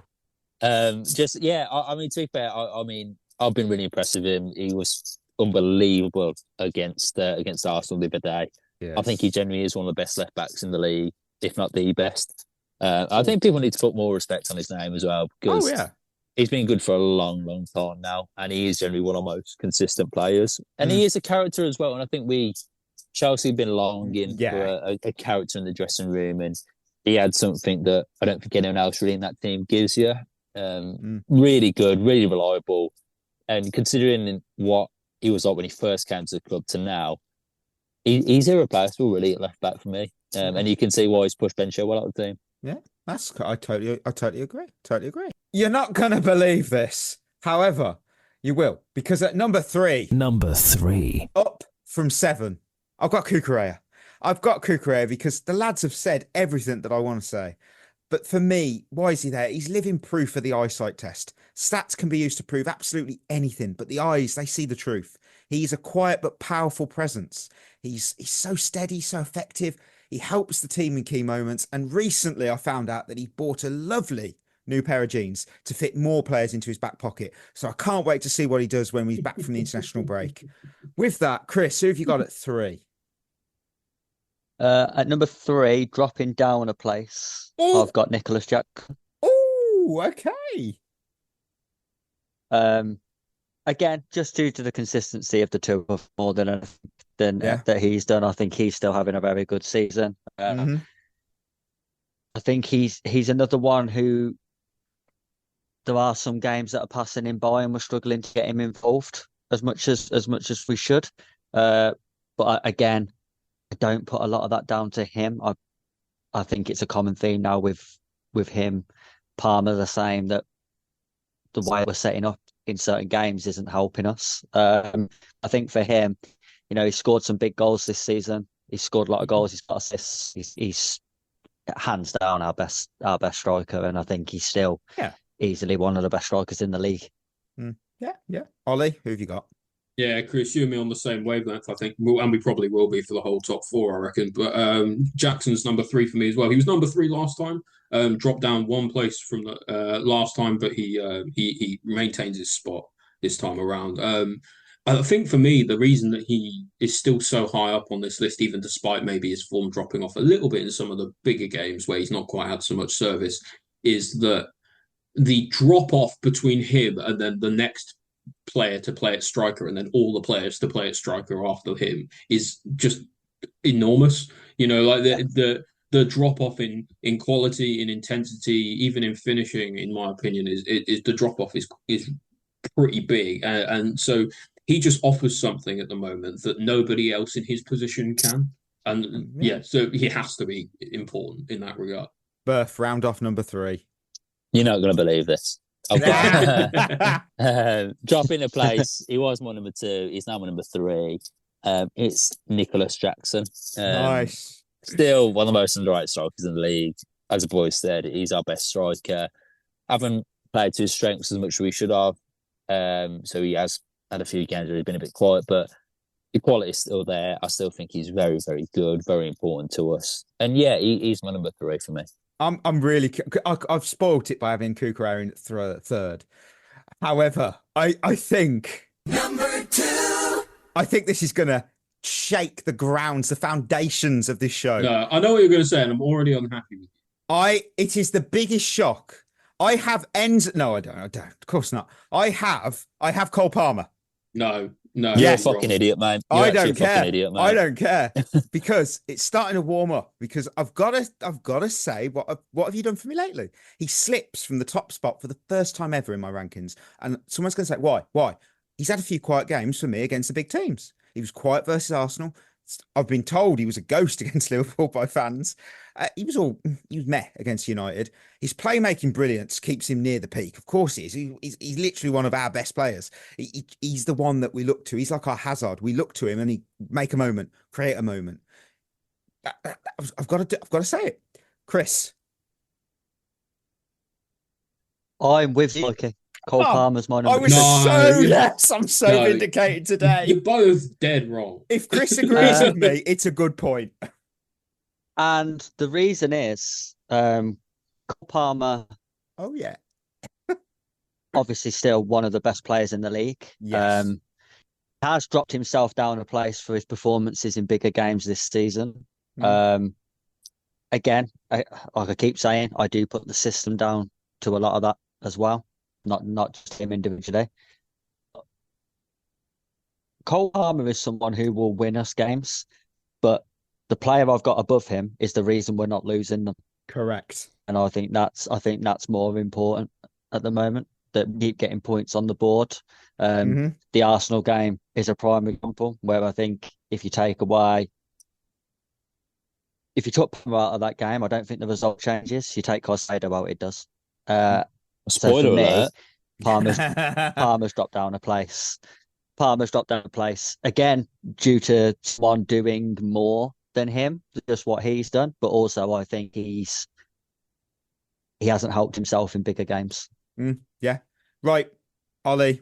I mean, to be fair, I mean, I've been really impressed with him. He was unbelievable against Arsenal the other day. Yes. I think he genuinely is one of the best left backs in the league, if not the best. I think people need to put more respect on his name as well because he's been good for a long, long time now, and he is generally one of the most consistent players. And he is a character as well. And I think Chelsea have been longing for a character in the dressing room, and he had something that I don't think anyone else really in that team gives you. Really good, really reliable, and considering what he was like when he first came to the club to now, he's irreplaceable really at left back for me. And you can see why he's pushed Ben Chilwell out of the team. Yeah, I totally agree. Totally agree. You're not gonna believe this, however, you will, because at number 3, up from 7, I've got Cucurella. I've got Cucurella because the lads have said everything that I want to say. But for me, why is he there? He's living proof of the eyesight test. Stats can be used to prove absolutely anything, but the eyes, they see the truth. He's a quiet but powerful presence. He's so steady, so effective. He helps the team in key moments. And recently I found out that he bought a lovely new pair of jeans to fit more players into his back pocket. So I can't wait to see what he does when he's back from the international break. With that, Chris, who have you got at 3? At number 3, dropping down a place, I've got Nicholas Jackson. Oh, okay. Again, just due to the consistency of the two of more than that he's done, I think he's still having a very good season. I think he's another one who there are some games that are passing him by and we're struggling to get him involved as much as we should. But again, I don't put a lot of that down to him. I think it's a common theme now with him, Palmer, the same, that the way we're setting up in certain games isn't helping us. I think for him, he scored some big goals this season. He's scored a lot of goals. He's got assists. He's hands down our best striker, and I think he's still easily one of the best strikers in the league. Yeah. Ollie, who have you got? Yeah, Chris, you and me on the same wavelength, I think, and we probably will be for the whole top 4, I reckon. But Jackson's number 3 for me as well. He was number 3 last time, dropped down 1 place from the last time, but he maintains his spot this time around. I think for me, the reason that he is still so high up on this list, even despite maybe his form dropping off a little bit in some of the bigger games where he's not quite had so much service, is that the drop off between him and then the next player to play at striker and then all the players to play at striker after him is just enormous. Like the drop off in quality, in intensity, even in finishing, in my opinion, is the drop off is pretty big, and so he just offers something at the moment that nobody else in his position can, and so he has to be important in that regard. Berth, round off number 3. You're not going to believe this. Okay. Dropping a place. He was my number 2. He's now my number 3. It's Nicholas Jackson. Nice. Still one of the most underrated strikers in the league. As the boys said, he's our best striker. Haven't played to his strengths as much as we should have. So he has had a few games where he's been a bit quiet, but the quality is still there. I still think he's very, very good, very important to us. And he's my number 3 for me. I'm really. I've spoilt it by having Cucurella in 3rd. However, I think number 2. I think this is gonna shake the grounds, the foundations of this show. No, I know what you're going to say, and I'm already unhappy with you. It is the biggest shock I have ends. No, I don't. Of course not. I have Cole Palmer. No. You're a fucking idiot, man. I don't care. I don't care because it's starting to warm up. Because I've got to say, what have you done for me lately? He slips from the top spot for the first time ever in my rankings, and someone's going to say, why? Why? He's had a few quiet games for me against the big teams. He was quiet versus Arsenal. I've been told he was a ghost against Liverpool by fans. He was meh against United. His playmaking brilliance keeps him near the peak. Of course he is. He's literally one of our best players. He's the one that we look to. He's like our Hazard. We look to him and he make a moment, create a moment. I've got to say it. Chris. I'm with you, Mikey. Cole Palmer's my number. I'm so vindicated today. You're both dead wrong. If Chris agrees with me, it's a good point. And the reason is, Cole Palmer. Oh yeah. Obviously, still one of the best players in the league. Yes. Has dropped himself down a place for his performances in bigger games this season. Again, like I keep saying, I do put the system down to a lot of that as well. Not just him individually. Cole Palmer is someone who will win us games, but the player I've got above him is the reason we're not losing them. Correct. And I think that's more important at the moment, that we keep getting points on the board. The Arsenal game is a prime example where I think if you took Palmer out of that game, I don't think the result changes. You take Caicedo out, it does. Spoiler alert. Palmer's dropped down a place. Palmer's dropped down a place again due to someone doing more than him, just what he's done. But also, I think he hasn't helped himself in bigger games. Yeah, right. Ollie,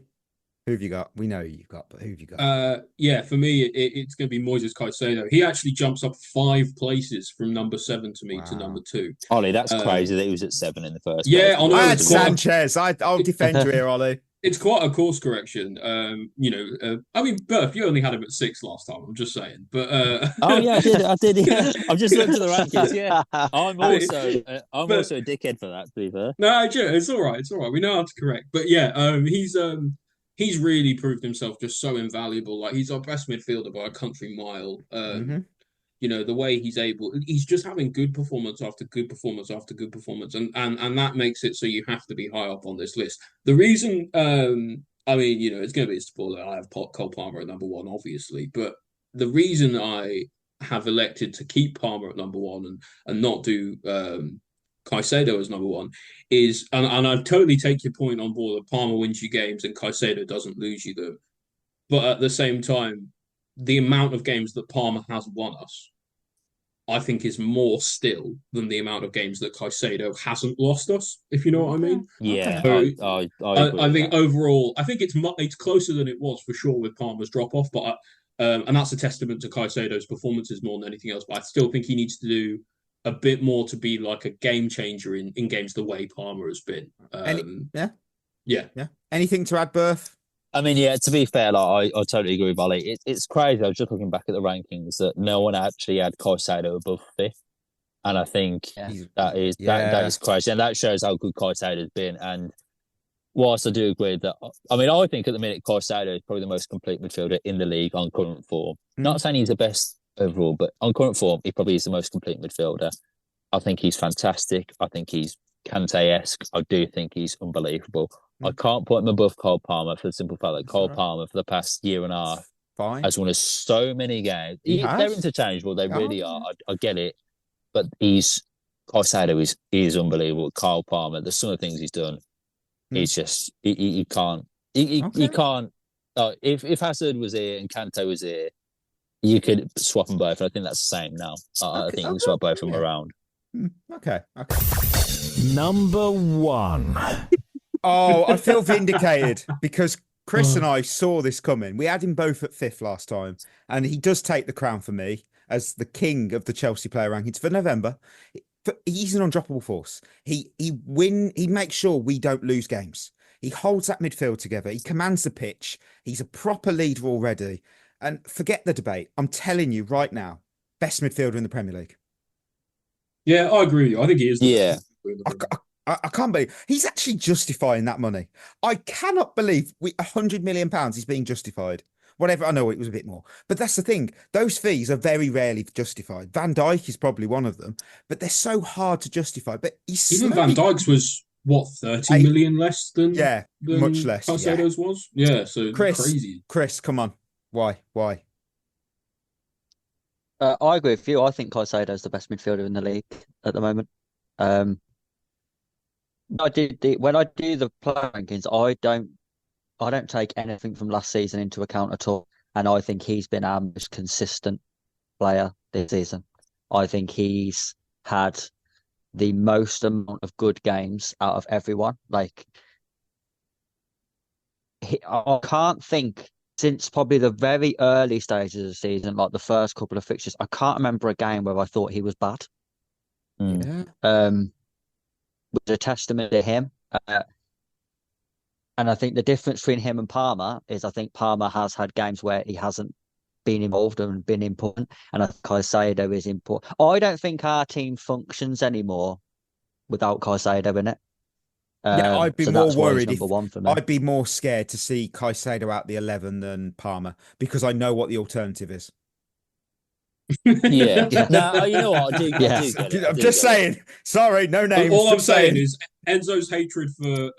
who have you got? We know who you've got, but who have you got? For me, it's going to be Moises Caicedo. He actually jumps up 5 places from number 7 to me to number 2. Ollie, that's crazy that he was at 7 in the first place. Yeah, I had Sanchez. I'll defend you here, Ollie. It's quite a course correction. I mean, Berth, you only had him at 6 last time. I'm just saying, but oh yeah, I did. Yeah. I've just looked at the rankings. Yeah, I'm also a dickhead for that. To be fair, no, it's all right. It's all right. We know how to correct. But yeah, he's really proved himself just so invaluable. Like, he's our best midfielder by a country mile. The way he's just having good performance after good performance after good performance, and that makes it so you have to be high up on this list. The reason, it's going to be a spoiler. I have Cole Palmer at number 1, obviously, but the reason I have elected to keep Palmer at number 1 and not do Caicedo as number 1 is, and I totally take your point on board that Palmer wins you games and Caicedo doesn't lose you them, but at the same time, the amount of games that Palmer has won us, I think, is more still than the amount of games that Caicedo hasn't lost us, if you know what I mean. Yeah, so I think overall, I think it's closer than it was for sure with Palmer's drop off, but and that's a testament to Caicedo's performances more than anything else. But I still think he needs to do a bit more to be like a game changer in games the way Palmer has been. Yeah. Anything to add, Berth? I mean, yeah, to be fair, like, I totally agree with Ollie. It's crazy. I was just looking back at the rankings that no one actually had Caicedo above 5th. And I think that is crazy. And that shows how good Caicedo has been. And whilst I do agree that, I think at the minute Caicedo is probably the most complete midfielder in the league on current form. Not saying he's the best overall, but on current form, he probably is the most complete midfielder. I think he's fantastic. I think he's Kante-esque. I do think he's unbelievable. I can't put him above Cole Palmer for the simple fact that Cole Palmer for the past year and a half has won us so many games. They're interchangeable. They really are. I get it. But Caicedo is unbelievable. Cole Palmer, there's some of the things he's done. He's just, he can't. He can't. If Hazard was here and Kante was here, you could swap them both. I think that's the same now. I think you can swap both of them around. Okay. Number 1. Oh, I feel vindicated because Chris and I saw this coming. We had him both at 5th last time, and he does take the crown for me as the king of the Chelsea player rankings for November. He's an undroppable force. He makes sure we don't lose games. He holds that midfield together. He commands the pitch. He's a proper leader already. And forget the debate. I'm telling you right now, best midfielder in the Premier League. Yeah, I agree with you. I think he is. Yeah. I can't believe he's actually justifying that money. I cannot believe £100 million is being justified. Whatever, I know it was a bit more, but that's the thing. Those fees are very rarely justified. Van Dijk is probably one of them, but they're so hard to justify. But even Van Dijk's was what 30 million less than much less. Caicedo's was. Yeah, so crazy. Chris, come on, why? I agree with you. I think Caicedo's the best midfielder in the league at the moment. When I do the player rankings, I don't take anything from last season into account at all. And I think he's been our most consistent player this season. I think he's had the most amount of good games out of everyone. Like, I can't think since probably the very early stages of the season, like the first couple of fixtures, I can't remember a game where I thought he was bad. Yeah. Was a testament to him. And I think the difference between him and Palmer is I think Palmer has had games where he hasn't been involved and been important. And I think Caicedo is important. I don't think our team functions anymore without Caicedo in it. I'd be more worried I'd be more scared to see Caicedo out the 11 than Palmer because I know what the alternative is. Yeah. No, you know what? I do get it. I'm just saying. Sorry, no names. All I'm saying is Enzo's hatred for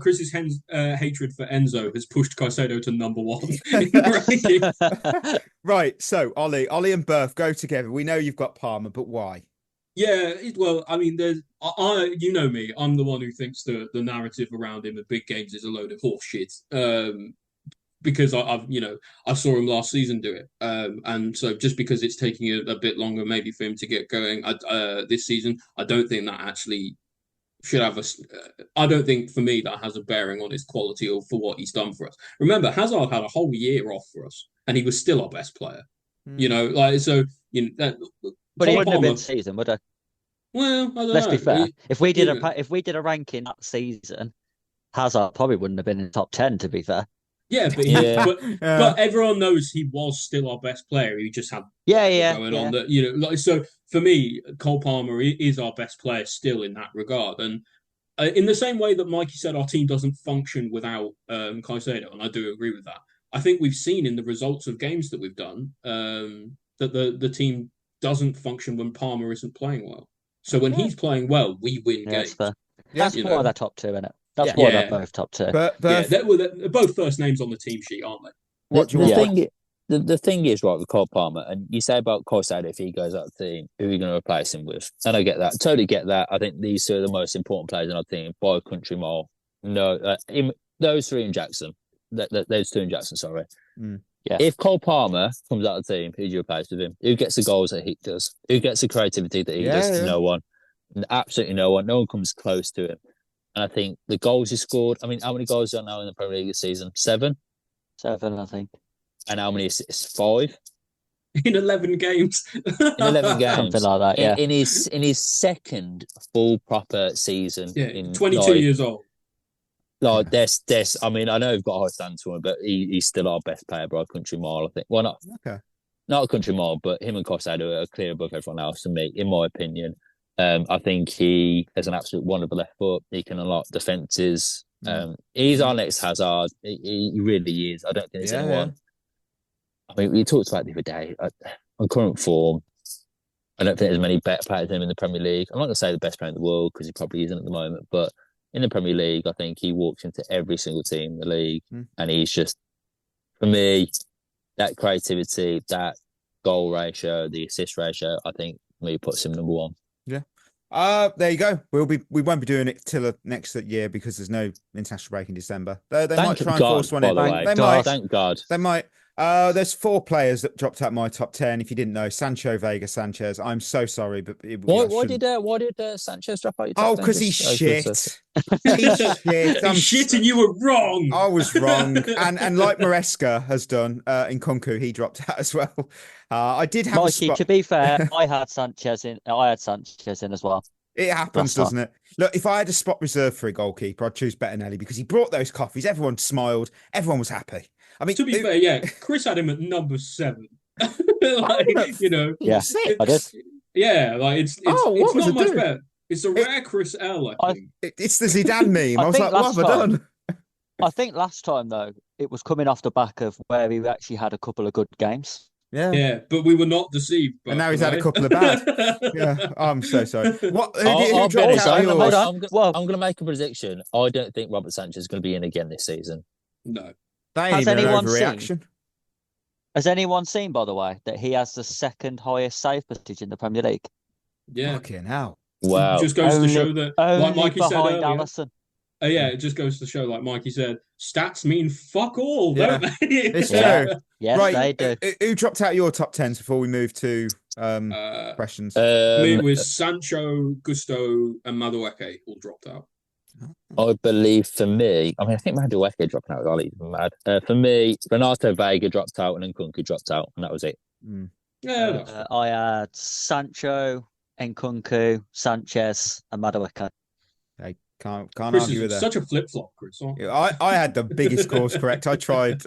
Chris's hatred for Enzo has pushed Caicedo to number 1 in the rankings. Right. So Ollie and Berth go together. We know you've got Palmer, but why? Yeah, well, I mean, you know me. I'm the one who thinks the narrative around him at big games is a load of horse shit. Because I saw him last season do it, and so just because it's taking a bit longer maybe for him to get going this season, I don't think that actually should have I don't think for me that has a bearing on his quality or for what he's done for us. Remember, Hazard had a whole year off for us, and he was still our best player. You know, like so. You know, but he wouldn't have been season, would it? Well, I don't know. Let's be fair. If we did a ranking that season, Hazard probably wouldn't have been in the top 10. To be fair. Yeah, but everyone knows he was still our best player. He just had going on that, you know. Like, so for me, Cole Palmer is our best player still in that regard. And in the same way that Mikey said our team doesn't function without Caicedo, and I do agree with that. I think we've seen in the results of games that we've done that the team doesn't function when Palmer isn't playing well. So when he's playing well, we win games. That's why they're top 2 in it. That's why they're both top 2. They're both first names on the team sheet, aren't they? The thing is, right, with Cole Palmer, and you say about Caicedo, if he goes out of the team, who are you going to replace him with? And I get that. Totally get that. I think these are the most important players in our team by a country mile. No, those 3 in Jackson. Those 2 in Jackson, sorry. Yeah. If Cole Palmer comes out of the team, who do you replace with him? Who gets the goals that he does? Who gets the creativity that he does? No one. Absolutely no one. No one comes close to him. And I think the goals he scored, I mean, how many goals are now in the Premier League this season? 7? 7, I think. And how many assists? 5? In 11 games. In 11 games. Something like that, yeah. In his second full proper season. Yeah, 22 years old. Like, I mean, I know we've got a high standard to him, but he's still our best player by a country mile, I think. Well, not a country mile, but him and Caicedo are clear above everyone else to me, in my opinion. I think he has an absolute wonderful left foot. He can unlock defences. He's our next Hazard. He really is. I don't think there's anyone. I mean, we talked about it the other day. On current form, I don't think there's many better players than him in the Premier League. I'm not going to say the best player in the world because he probably isn't at the moment, but in the Premier League, I think he walks into every single team in the league, and he's just, for me, that creativity, that goal ratio, the assist ratio, I think for me puts him number 1. Yeah. There you go. We won't be doing it till next year because there's no international break in December. They might try and force one in. They might. Thank God. They might. There's 4 players that dropped out my top 10. If you didn't know, Sancho, Vega, Sanchez. I'm so sorry, but why did Sanchez drop out? Oh, because he's shit. He's shit. He's shit, and you were wrong. I was wrong, and like Maresca has done in Kunku, he dropped out as well. I did have Mikey. To be fair, I had Sanchez in as well. It happens, doesn't it? Look, if I had a spot reserved for a goalkeeper, I'd choose Bettinelli because he brought those coffees. Everyone smiled. Everyone was happy. I mean, to be fair, Chris had him at number 7. You know, I did. Yeah, like it's not much better. It's a rare Chris L, I think. It's the Zidane meme. I was like, what have I done? I think last time, though, it was coming off the back of where he actually had a couple of good games. Yeah, but we were not deceived. And now he's had a couple of bad. Yeah, I'm so sorry. What? I'm going to make a prediction. I don't think Robert Sanchez is going to be in again this season. No. That ain't even an overreaction. Has anyone seen, by the way, that he has the second highest save percentage in the Premier League? Yeah. Fucking hell. Wow. It just goes to show that, like Mikey said earlier. Allison. Yeah, it just goes to show, like Mikey said, stats mean fuck all, don't they? It's true. Yes, right. they do. Who dropped out your top 10s before we move to questions? It was Sancho, Gusto, and Madueke all dropped out. I believe for me, I think Madueke dropped out. I'll even mad. For me, Renato Vega dropped out and Nkunku dropped out, and that was it. Yeah, I had Sancho, Nkunku, Sanchez, and Madueke. I can't Chris argue with that. Such a flip flop, Chris. I had the biggest course correct. I tried.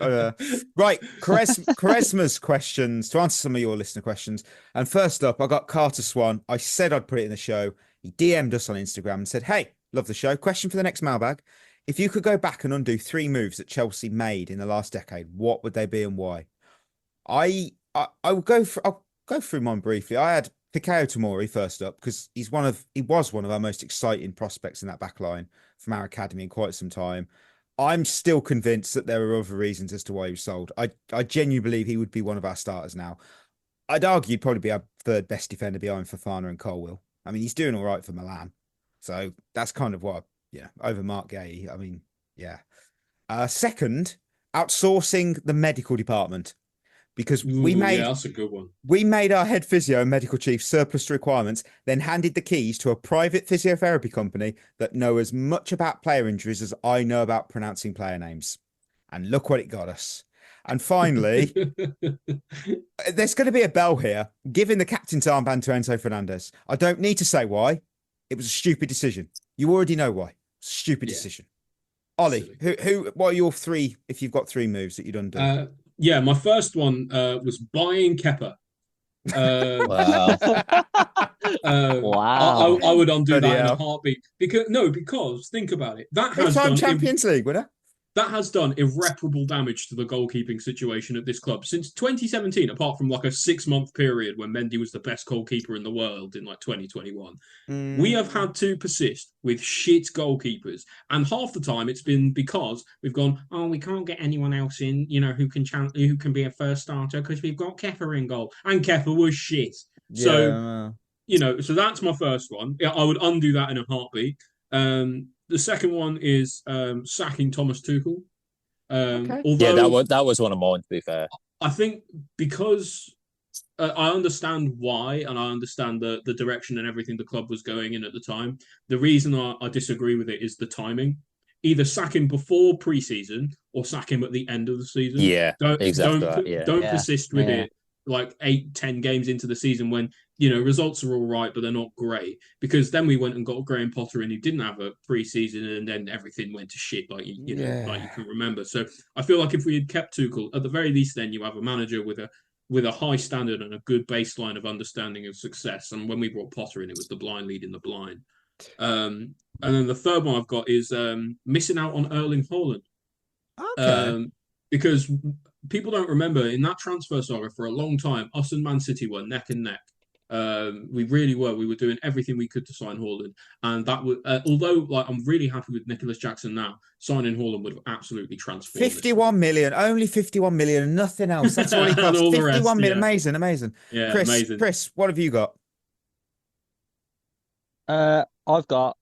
Right, Quaresma's questions, to answer some of your listener questions. And first up, I got Carter Swan. I said I'd put it in the show. He DM'd us on Instagram and said, "Hey, love the show. Question for the next mailbag. If you could go back and undo 3 moves that Chelsea made in the last decade, what would they be and why?" I'll go through mine briefly. I had Fikayo Tomori first up because he was one of our most exciting prospects in that back line from our academy in quite some time. I'm still convinced that there are other reasons as to why he was sold. I genuinely believe he would be one of our starters now. I'd argue he'd probably be our third best defender behind Fofana and Colwill. I mean, he's doing all right for Milan. So that's kind of what, over Mark Gay. I mean, yeah. Second, outsourcing the medical department. Because that's a good one. We made our head physio and medical chief surplus to requirements, then handed the keys to a private physiotherapy company that know as much about player injuries as I know about pronouncing player names. And look what it got us. And finally, there's going to be a bell here, giving the captain's armband to Enzo Fernandez. I don't need to say why. It was a stupid decision. You already know why. Stupid decision. Ollie, what are your 3, if you've got 3 moves that you'd undo? Yeah, my first one was buying Kepa. Wow. Wow. I would undo that in a heartbeat. Because think about it. That has done Champions League winner. That has done irreparable damage to the goalkeeping situation at this club since 2017, apart from like a 6-month period when Mendy was the best goalkeeper in the world in like 2021. We have had to persist with shit goalkeepers. And half the time it's been because we've gone, we can't get anyone else in, who can be a first starter because we've got Kepa in goal. And Kepa was shit. Yeah. So that's my first one. I would undo that in a heartbeat. The second one is sacking Thomas Tuchel. Although, that was one of mine, to be fair. I think because I understand why, and I understand the direction and everything the club was going in at the time. The reason I disagree with it is the timing. Either sack him before pre-season or sack him at the end of the season. Yeah, don't persist with it like 8-10 games into the season when results are all right but they're not great, because then we went and got Graham Potter and he didn't have a pre-season and then everything went to shit like you can remember. So I feel like if we had kept Tuchel, at the very least then you have a manager with a high standard and a good baseline of understanding of success. And when we brought Potter in, it was the blind leading the blind. And then the third one I've got is missing out on Erling Haaland. Okay. Because people don't remember, in that transfer saga for a long time, us and Man City were neck and neck. We really were. We were doing everything we could to sign Haaland, and that would. Although, I'm really happy with Nicholas Jackson now. Signing Haaland would have absolutely transformed. 51 million, only 51 million, and nothing else. That's all he cost. 51 million, amazing. Yeah, Chris, amazing. Chris, what have you got? I've got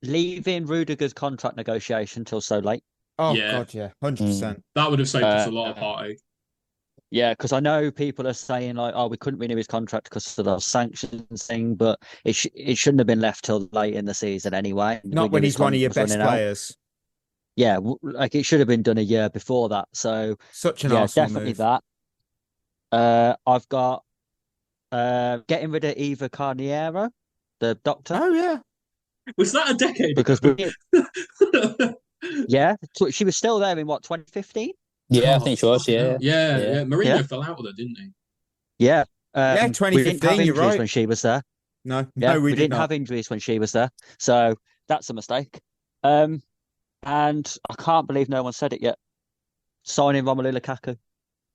leaving Rudiger's contract negotiation till so late. Oh God, yeah, 100%. That would have saved us a lot of heartache. Yeah, because I know people are saying we couldn't renew his contract because of the sanctions thing, but it shouldn't have been left till late in the season anyway. Not when he's one of your best players. Yeah, it should have been done a year before that. So such an Arsenal definitely move. That. I've got getting rid of Eva Carniero, the doctor. Oh yeah, was that a decade? Because she was still there in 2015. Yeah, I think she was. Yeah. Mourinho fell out with her, didn't he? Yeah. 2015. You're right. When she was there. No, we didn't not have injuries when she was there, so that's a mistake. And I can't believe no one said it yet. Signing Romelu Lukaku.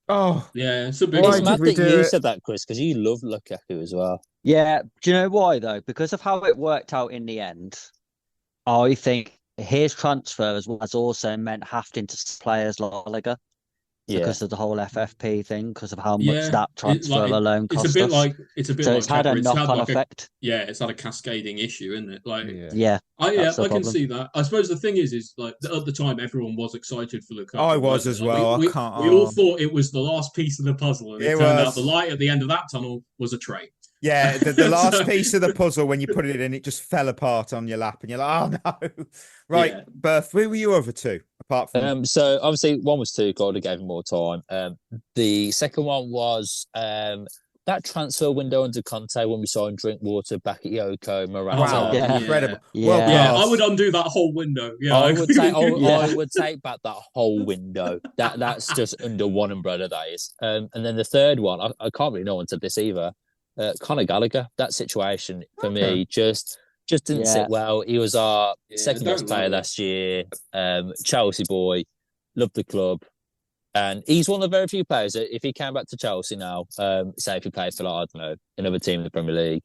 Oh, yeah, it's a big. It's mad that you said that, Chris, because you love Lukaku as well. Yeah, do you know why though? Because of how it worked out in the end. I think his transfer has also meant having to play as La Liga because of the whole FFP thing, because of how much that transfer alone cost us. It's a bit so like it's had a knock-on effect. It's had a cascading issue, isn't it? Like, I can see that. I suppose the thing is like at the time everyone was excited for Lukaku. I was as well. We all thought it was the last piece of the puzzle, and it turned out the light at the end of that tunnel was a train. Yeah, the last piece of the puzzle, when you put it in, it just fell apart on your lap, and you're like, oh no. Right, Berth, who were you over to? Apart from so obviously one was Tuchel, they gave him more time. The second one was that transfer window under Conte when we signed Drinkwater back at Yoko, Morata. Wow, incredible. I would undo that whole window. Yeah, I would take back that whole window. That's just under one umbrella, that is. And then the third one, I can't really know one said this either. Conor Gallagher, that situation for me just didn't sit well. He was our second best player last year, Chelsea boy, loved the club, and he's one of the very few players that if he came back to Chelsea now, say if he played for, like, I don't know, another team in the Premier League,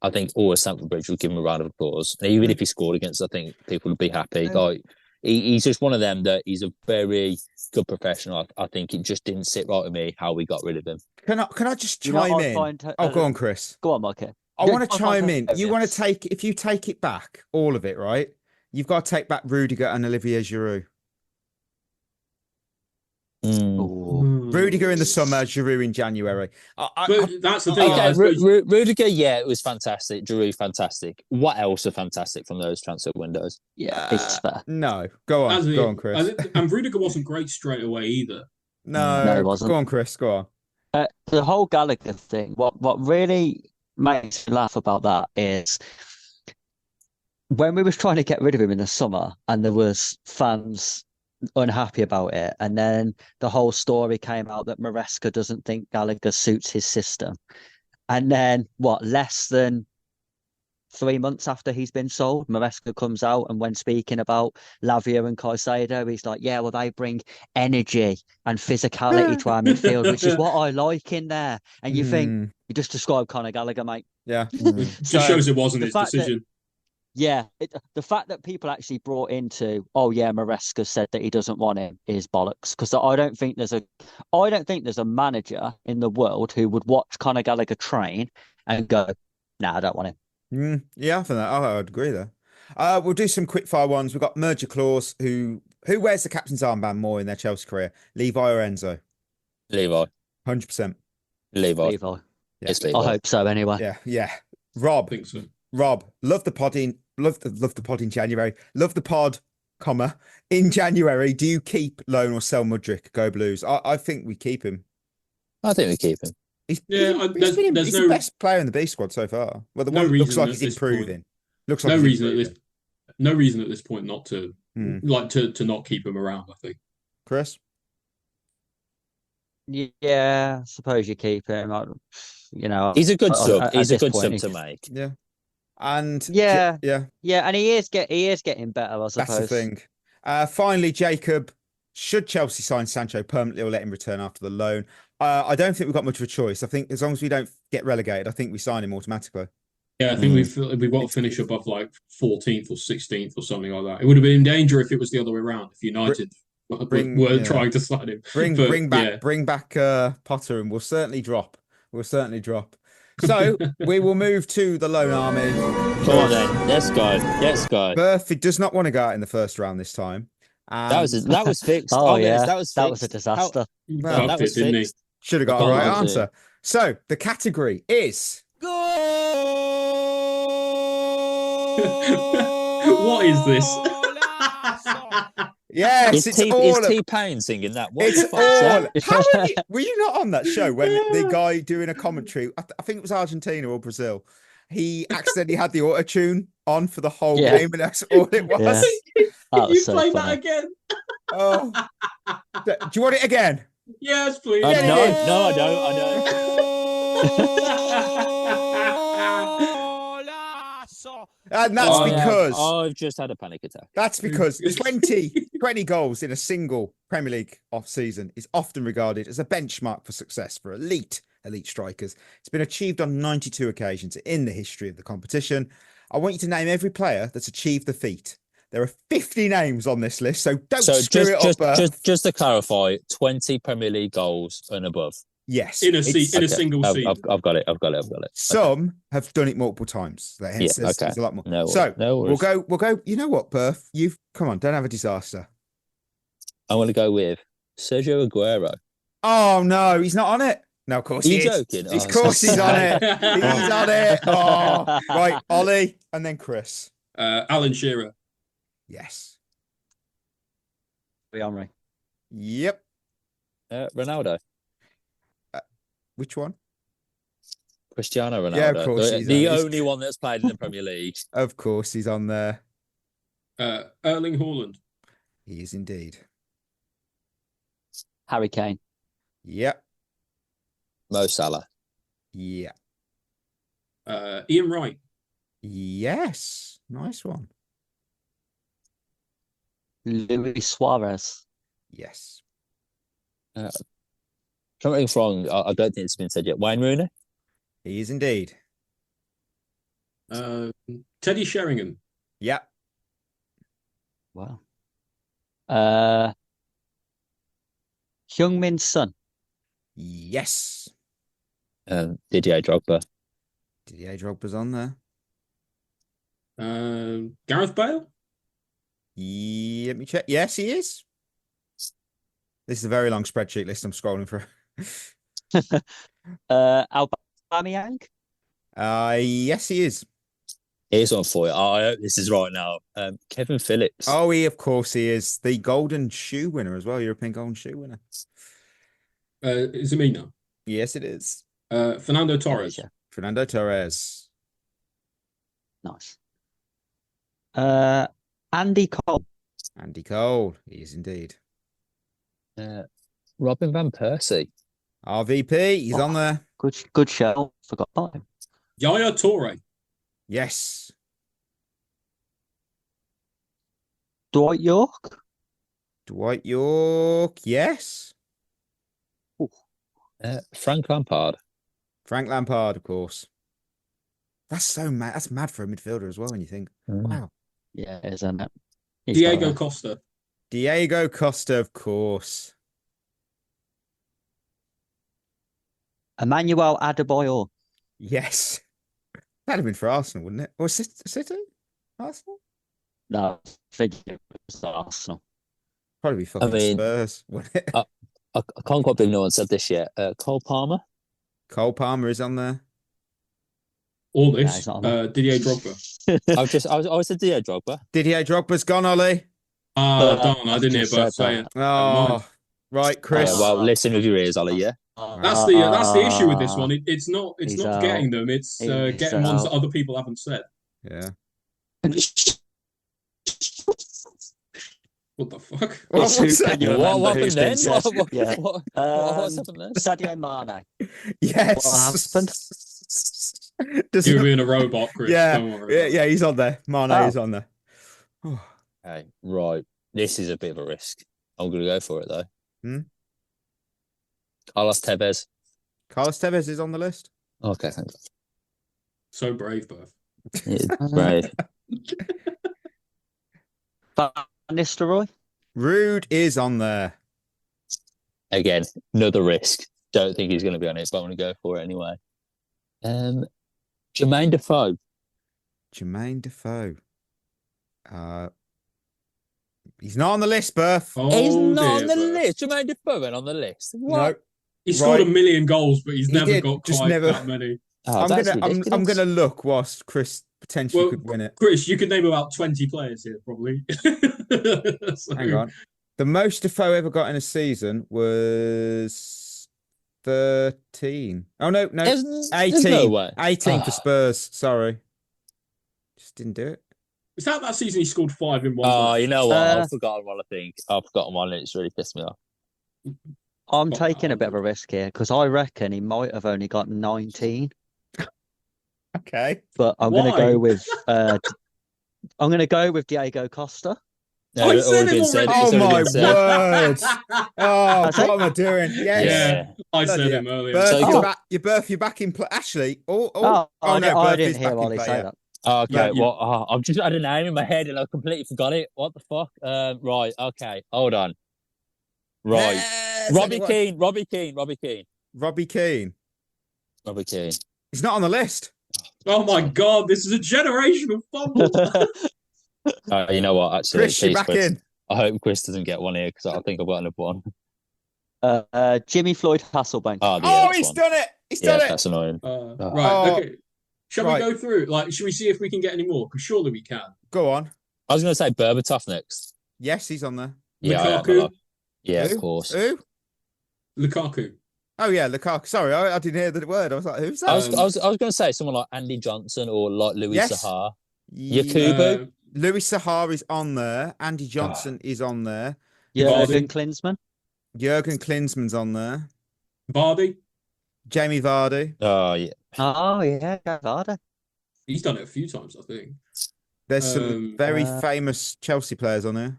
I think all of Stamford Bridge would give him a round of applause. And even if he scored against, I think people would be happy. Like, he's just one of them that he's a very good professional. I think it just didn't sit right with me how we got rid of him. Can I just chime in? Go on, Chris. Go on, Mark. I want to chime in. You want to if you take it back, all of it, right? You've got to take back Rudiger and Olivier Giroud. Rudiger in the summer, Giroud in January. But that's the thing. Rudiger, it was fantastic. Giroud, fantastic. What else are fantastic from those transfer windows? It's fair. No, go on, Chris. And Rudiger wasn't great straight away either. No, he wasn't. Go on, Chris. Go on. The whole Gallagher thing. What really makes me laugh about that is when we was trying to get rid of him in the summer, and there was fans unhappy about it, and then the whole story came out that Maresca doesn't think Gallagher suits his system, and then less than 3 months after he's been sold, Maresca comes out, and when speaking about Lavia and Caicedo, he's like, they bring energy and physicality to our midfield, which is what I like in there. And you think you just described Conor Gallagher, mate. Just shows it wasn't his decision. The fact that people actually brought into, Maresca said that he doesn't want him is bollocks. Because I don't think there's a manager in the world who would watch Conor Gallagher train and go, "Nah, I don't want him." I think that I would agree there. We'll do some quick fire ones. We've got merger clause. Who wears the captain's armband more in their Chelsea career? Levi or Enzo? Levi. 100%. Levi. Yeah. It's Levi. I hope so. Anyway. Yeah. Rob. I think so. Rob, love the pod in January. Love the pod, in January. Do you keep, loan, or sell Mudryk? Go Blues. I think we keep him. I think we keep him. He's the best player in the B squad so far. Well, the one looks like he's improving. Looks like no reason at this point not to to not keep him around. I think. Chris. Yeah, I suppose you keep him. He's a good sub. He's a good sub to make. Yeah. And and he is getting better, I suppose. That's the thing. Finally, Jacob, should Chelsea sign Sancho permanently or let him return after the loan? I don't think we've got much of a choice. I think as long as we don't get relegated, I think we sign him automatically. Yeah, I think we've got to finish above like 14th or 16th or something like that. It would have been in danger if it was the other way around. If United were trying to sign him. Bring back Potter, and we'll certainly drop. So we will move to the loan army. Come on then, let's go. Berthy does not want to go out in the first round this time. That was fixed. That was a disaster. That was fixed. Should have got a right answer. So the category is what is this? Yes, it's T-Pain singing that. Were you not on that show when the guy doing a commentary? I think it was Argentina or Brazil. He accidentally had the auto tune on for the whole game, and that's all it was. Can you play that again? Oh, do you want it again? Yes, please. No, I don't. And that's because I've just had a panic attack. That's because 20 goals in a single Premier League off season is often regarded as a benchmark for success for elite strikers. It's been achieved on 92 occasions in the history of the competition. I want you to name every player that's achieved the feat. There are 50 names on this list, so don't screw it up. Just to clarify, 20 Premier League goals and above. Yes, in a single season. I've got it. Some have done it multiple times. Hence, there's a lot more. We'll go. You know what, Berth? Come on, don't have a disaster. I want to go with Sergio Aguero. Oh no, he's not on it. No, of course he's joking. Of course he's on it. He's on it. Oh, right, Ollie, and then Chris. Alan Shearer. Yes. Henry. Yep. Ronaldo. Which one? Cristiano Ronaldo. Yeah, of course. The only one that's played in the Premier League. Of course, he's on there. Erling Haaland. He is indeed. Harry Kane. Yep. Mo Salah. Yeah. Ian Wright. Yes. Nice one. Luis Suarez. Yes. Something wrong. I don't think it's been said yet. Wayne Rooney. He is indeed. Teddy Sheringham. Yep. Wow. Heung-min Son. Yes. Didier Drogba. Didier Drogba's on there. Gareth Bale. Let me check. Yes, he is. This is a very long spreadsheet list I'm scrolling through. Aubameyang. Yes, he is. Here's one for you. I hope this is right now. Kevin Phillips. Oh, of course he is. The Golden Shoe winner as well. European Golden Shoe winner. Is it me now? Yes, it is. Fernando Torres. Yeah. Fernando Torres. Nice. Andy Cole. Andy Cole. He is indeed. Robin Van Persie. RVP. He's on there. Good show. Forgot about him. Yaya Toure. Yes. Dwight York. Dwight York. Yes. Frank Lampard. Frank Lampard, of course. That's so mad. That's mad for a midfielder as well when you think, wow. Yeah, isn't it? Diego Costa. Diego Costa, of course. Emmanuel Adebayor. Yes. That'd have been for Arsenal, wouldn't it? Or City? Arsenal? No, I think it was Arsenal. Probably fucking Spurs, wouldn't it? I can't quite believe no one said this yet. Cole Palmer. Cole Palmer is on there. All this. Didier Drogba. I always said Didier Drogba. Didier Drogba's gone, Ollie. Darn, I didn't hear Bert say it. Oh, right, Chris. Well, listen with your ears, Ollie. Yeah. That's the issue with this one. It's not getting them. It's getting ones that other people haven't said. Yeah. What the fuck? What happened then? What's happened then? Sadio Mane. Yes. What happened? You're being a robot, Chris. Yeah. Don't worry. Yeah, he's on there. Mane is on there. Okay, right. This is a bit of a risk. I'm going to go for it, though. Carlos Tevez. Carlos Tevez is on the list. Okay, thanks. So brave, Berth. Brave. Van Nistelrooy. Rude is on there. Again, another risk. Don't think he's going to be on it, but I'm going to go for it anyway. Jermaine Defoe. Jermaine Defoe. He's not on the list, Berth. He's not on the list. Jermaine Defoe went on the list. What? No. He scored 1 million goals, but he's never got quite that many. I'm gonna look whilst Chris potentially could win it. Chris, you could name about 20 players here, probably. Hang on. The most Defoe ever got in a season was 13. Oh no, 18. No way. 18 for Spurs. Sorry. Just didn't do it. Is that season he scored 5 in one? Oh, you know what? I've forgotten one, I think. I've forgotten one and it's really pissed me off. I'm taking a bit of a risk here because I reckon he might have only got 19. Okay. But I'm going to go with I'm going to go with Diego Costa. No, I it's said already him been said. already. It's Oh already my been said. word! Oh, Has it? what am I doing? Yes. Yeah, I said Bloody him hell. earlier. Berth, So you're go- back. You're back in play. Ashley. Oh, I no, Berth didn't is hear back in Ollie play. say Yeah. that. Okay, You- well, I've just had a name in my head and I completely forgot it. What the fuck? Right, okay, hold on. Right. Yes, Robbie anyone? Keane. Robbie Keane. He's not on the list. Oh my God, this is a generational fumble. You know what? Actually, Chris, you're please, back Chris. in. I hope Chris doesn't get one here because I think I've got another one. Jimmy Floyd Hasselbank. Oh, he's done it. He's done it. That's annoying. Right, okay. Shall we go through? Like, should we see if we can get any more? Because surely we can. Go on. I was going to say Berbatov next. Yes, he's on there. Yeah, Lukaku. Yeah, Who? of course. Who? Lukaku. Oh yeah, Lukaku. Sorry, I didn't hear the word. I was like, who's that? I was going to say someone like Andy Johnson or like Louis Yes. Saha. Yakubu. Louis Saha is on there. Andy Johnson is on there. Jurgen Klinsmann. Jurgen Klinsmann's on there. Vardy. Jamie Vardy. Oh yeah. Oh yeah, Vardy. He's done it a few times, I think. There's some very famous Chelsea players on there,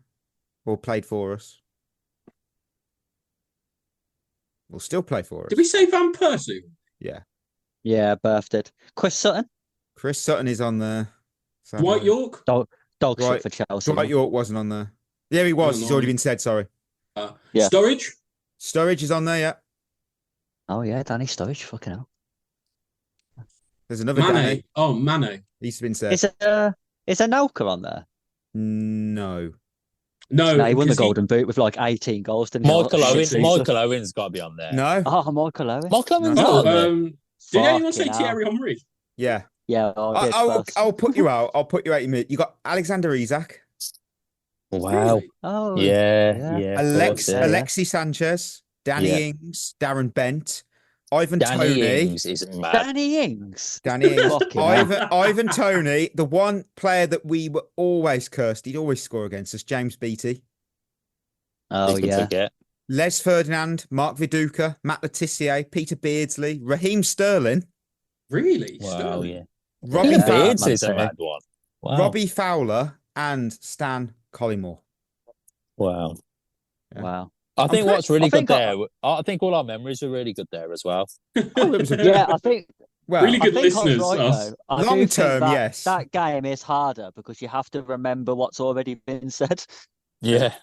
or played for us. Will still play for us. Did we say Van Persie? Yeah. Yeah, birthed. Chris Sutton. Chris Sutton is on there. Sadly. Dwight York. Dog Dwight- shit for Chelsea. Dwight York wasn't on there. Yeah, he was. He's already been said. Sorry. Yeah. Sturridge. Sturridge is on there. Yeah. Oh yeah, Danny Sturridge. Fucking hell. There's another Mane. Danny. Oh, Mane. He's been said. Is Anelka on there? No. No, No, he won the because Golden Boot with like 18 goals. Didn't he? Michael Like, Owen. 6 Michael Owen's got to be on there. No. Oh, Michael Owen. Michael Owen's No. not on there. Did anyone say Fucking hell. Thierry Henry? Yeah. Yeah, I'll put you out. I'll put you out in a minute. You got Alexander Isak, Wow. Really? Oh Yeah. Alexi Sanchez, Danny Ings, Darren Bent, Ivan Danny Toney. Ings is mad. Danny Ings. Danny Ings, Fucking hell. Ivan Toney, the one player that we were always cursed. He'd always score against us. James Beattie, Oh People yeah. forget. Les Ferdinand, Mark Viduka, Matt Letitia, Peter Beardsley, Raheem Sterling, Really? Wow, Sterling? yeah. Robbie, Even Yeah, Beards is a man, mad one. Wow. Robbie Fowler, and Stan Collymore. Wow. Yeah. Wow. I think what's really good think there, I think all our memories are really good there as well. Oh, it was a Yeah, I think. well, Really good I think I was listeners, right, us. though. I do Long think term, that, yes. That game is harder because you have to remember what's already been said. Yeah.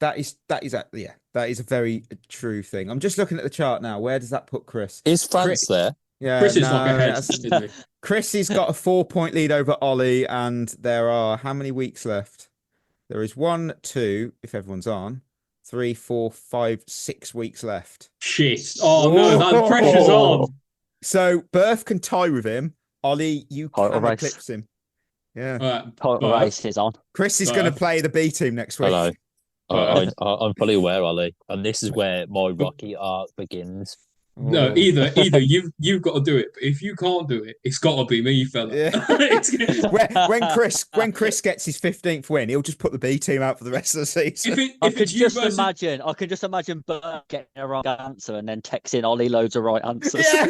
That is a very true thing. I'm just looking at the chart now. Where does that put Chris? Is France Chris- there? Yeah, Chris is no, like ahead, that's- isn't he? Chris has got a 4-point lead over Ollie, and there are how many weeks left? There is 1, 2, if everyone's on, 3, 4, 5, 6 weeks left. Shit. Oh no, that pressure's on. So Berth can tie with him. Ollie, you Title can race. eclipse him. Yeah. Title But- race is on. Chris is going to play the B team next week. Hello. I'm fully aware, Ollie, and this is where my rocky arc begins. No, Oh. either you've got to do it. But if you can't do it, it's got to be me, fella. Yeah. It's- when Chris gets his 15th win, he'll just put the B team out for the rest of the season. I if could it's you just versus imagine. I could just imagine Bert getting a wrong answer and then texting Ollie loads of right answers. Yeah.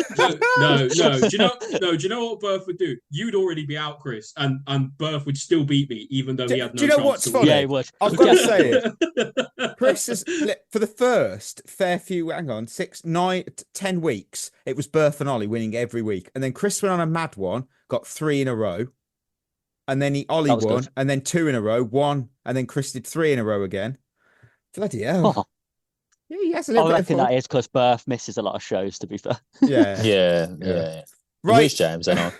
no. Do you know what Berth would do? You'd already be out, Chris, and Berth would still beat me, even though he had no Do you know chance what's to funny? win. Yeah, he would. I've got to say it. Chris has, for the first fair few, 6, 9, 10 weeks, it was Berth and Ollie winning every week. And then Chris went on a mad one, got 3 in a row. And then Ollie That was won, good. and then 2 in a row, 1, and then Chris did 3 in a row again. Bloody hell. Oh, Yeah, he has a I little bit of reckon fun. that is because Berth misses a lot of shows, to be fair. Yeah. Yeah. Right. Wish James, and I.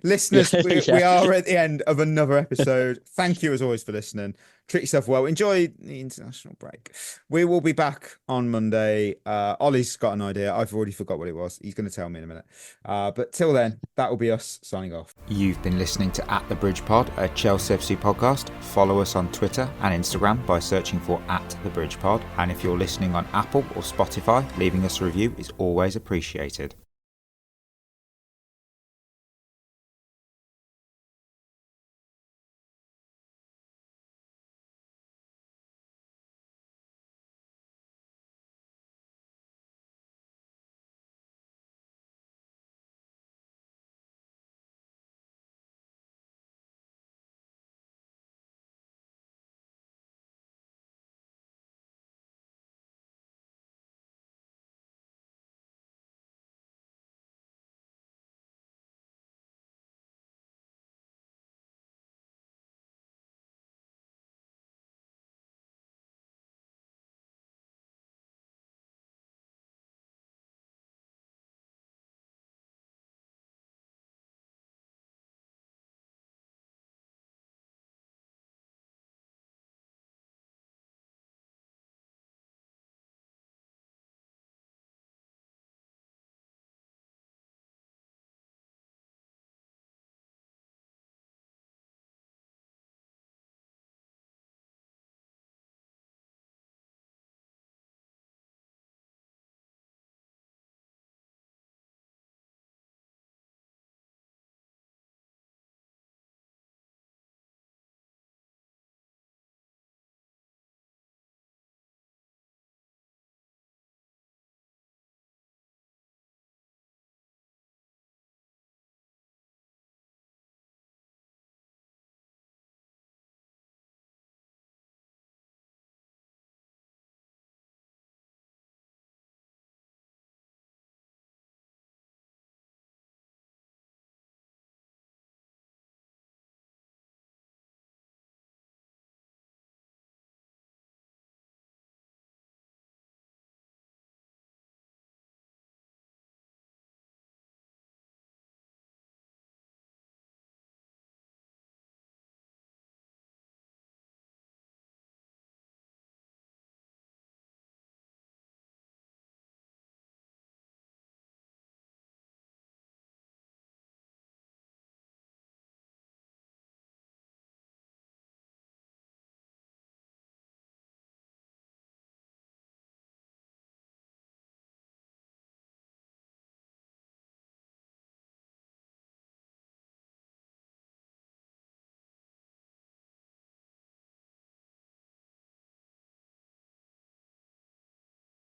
Listeners, we Yeah. are at the end of another episode. Thank you as always for listening. Treat yourself well. Enjoy the international break. We will be back on Monday. Ollie's got an idea. I've already forgot what it was. He's going to tell me in a minute. But till then, that will be us signing off. You've been listening to At the Bridge Pod, a Chelsea FC podcast. Follow us on Twitter and Instagram by searching for At the Bridge Pod. And if you're listening on Apple or Spotify, leaving us a review is always appreciated.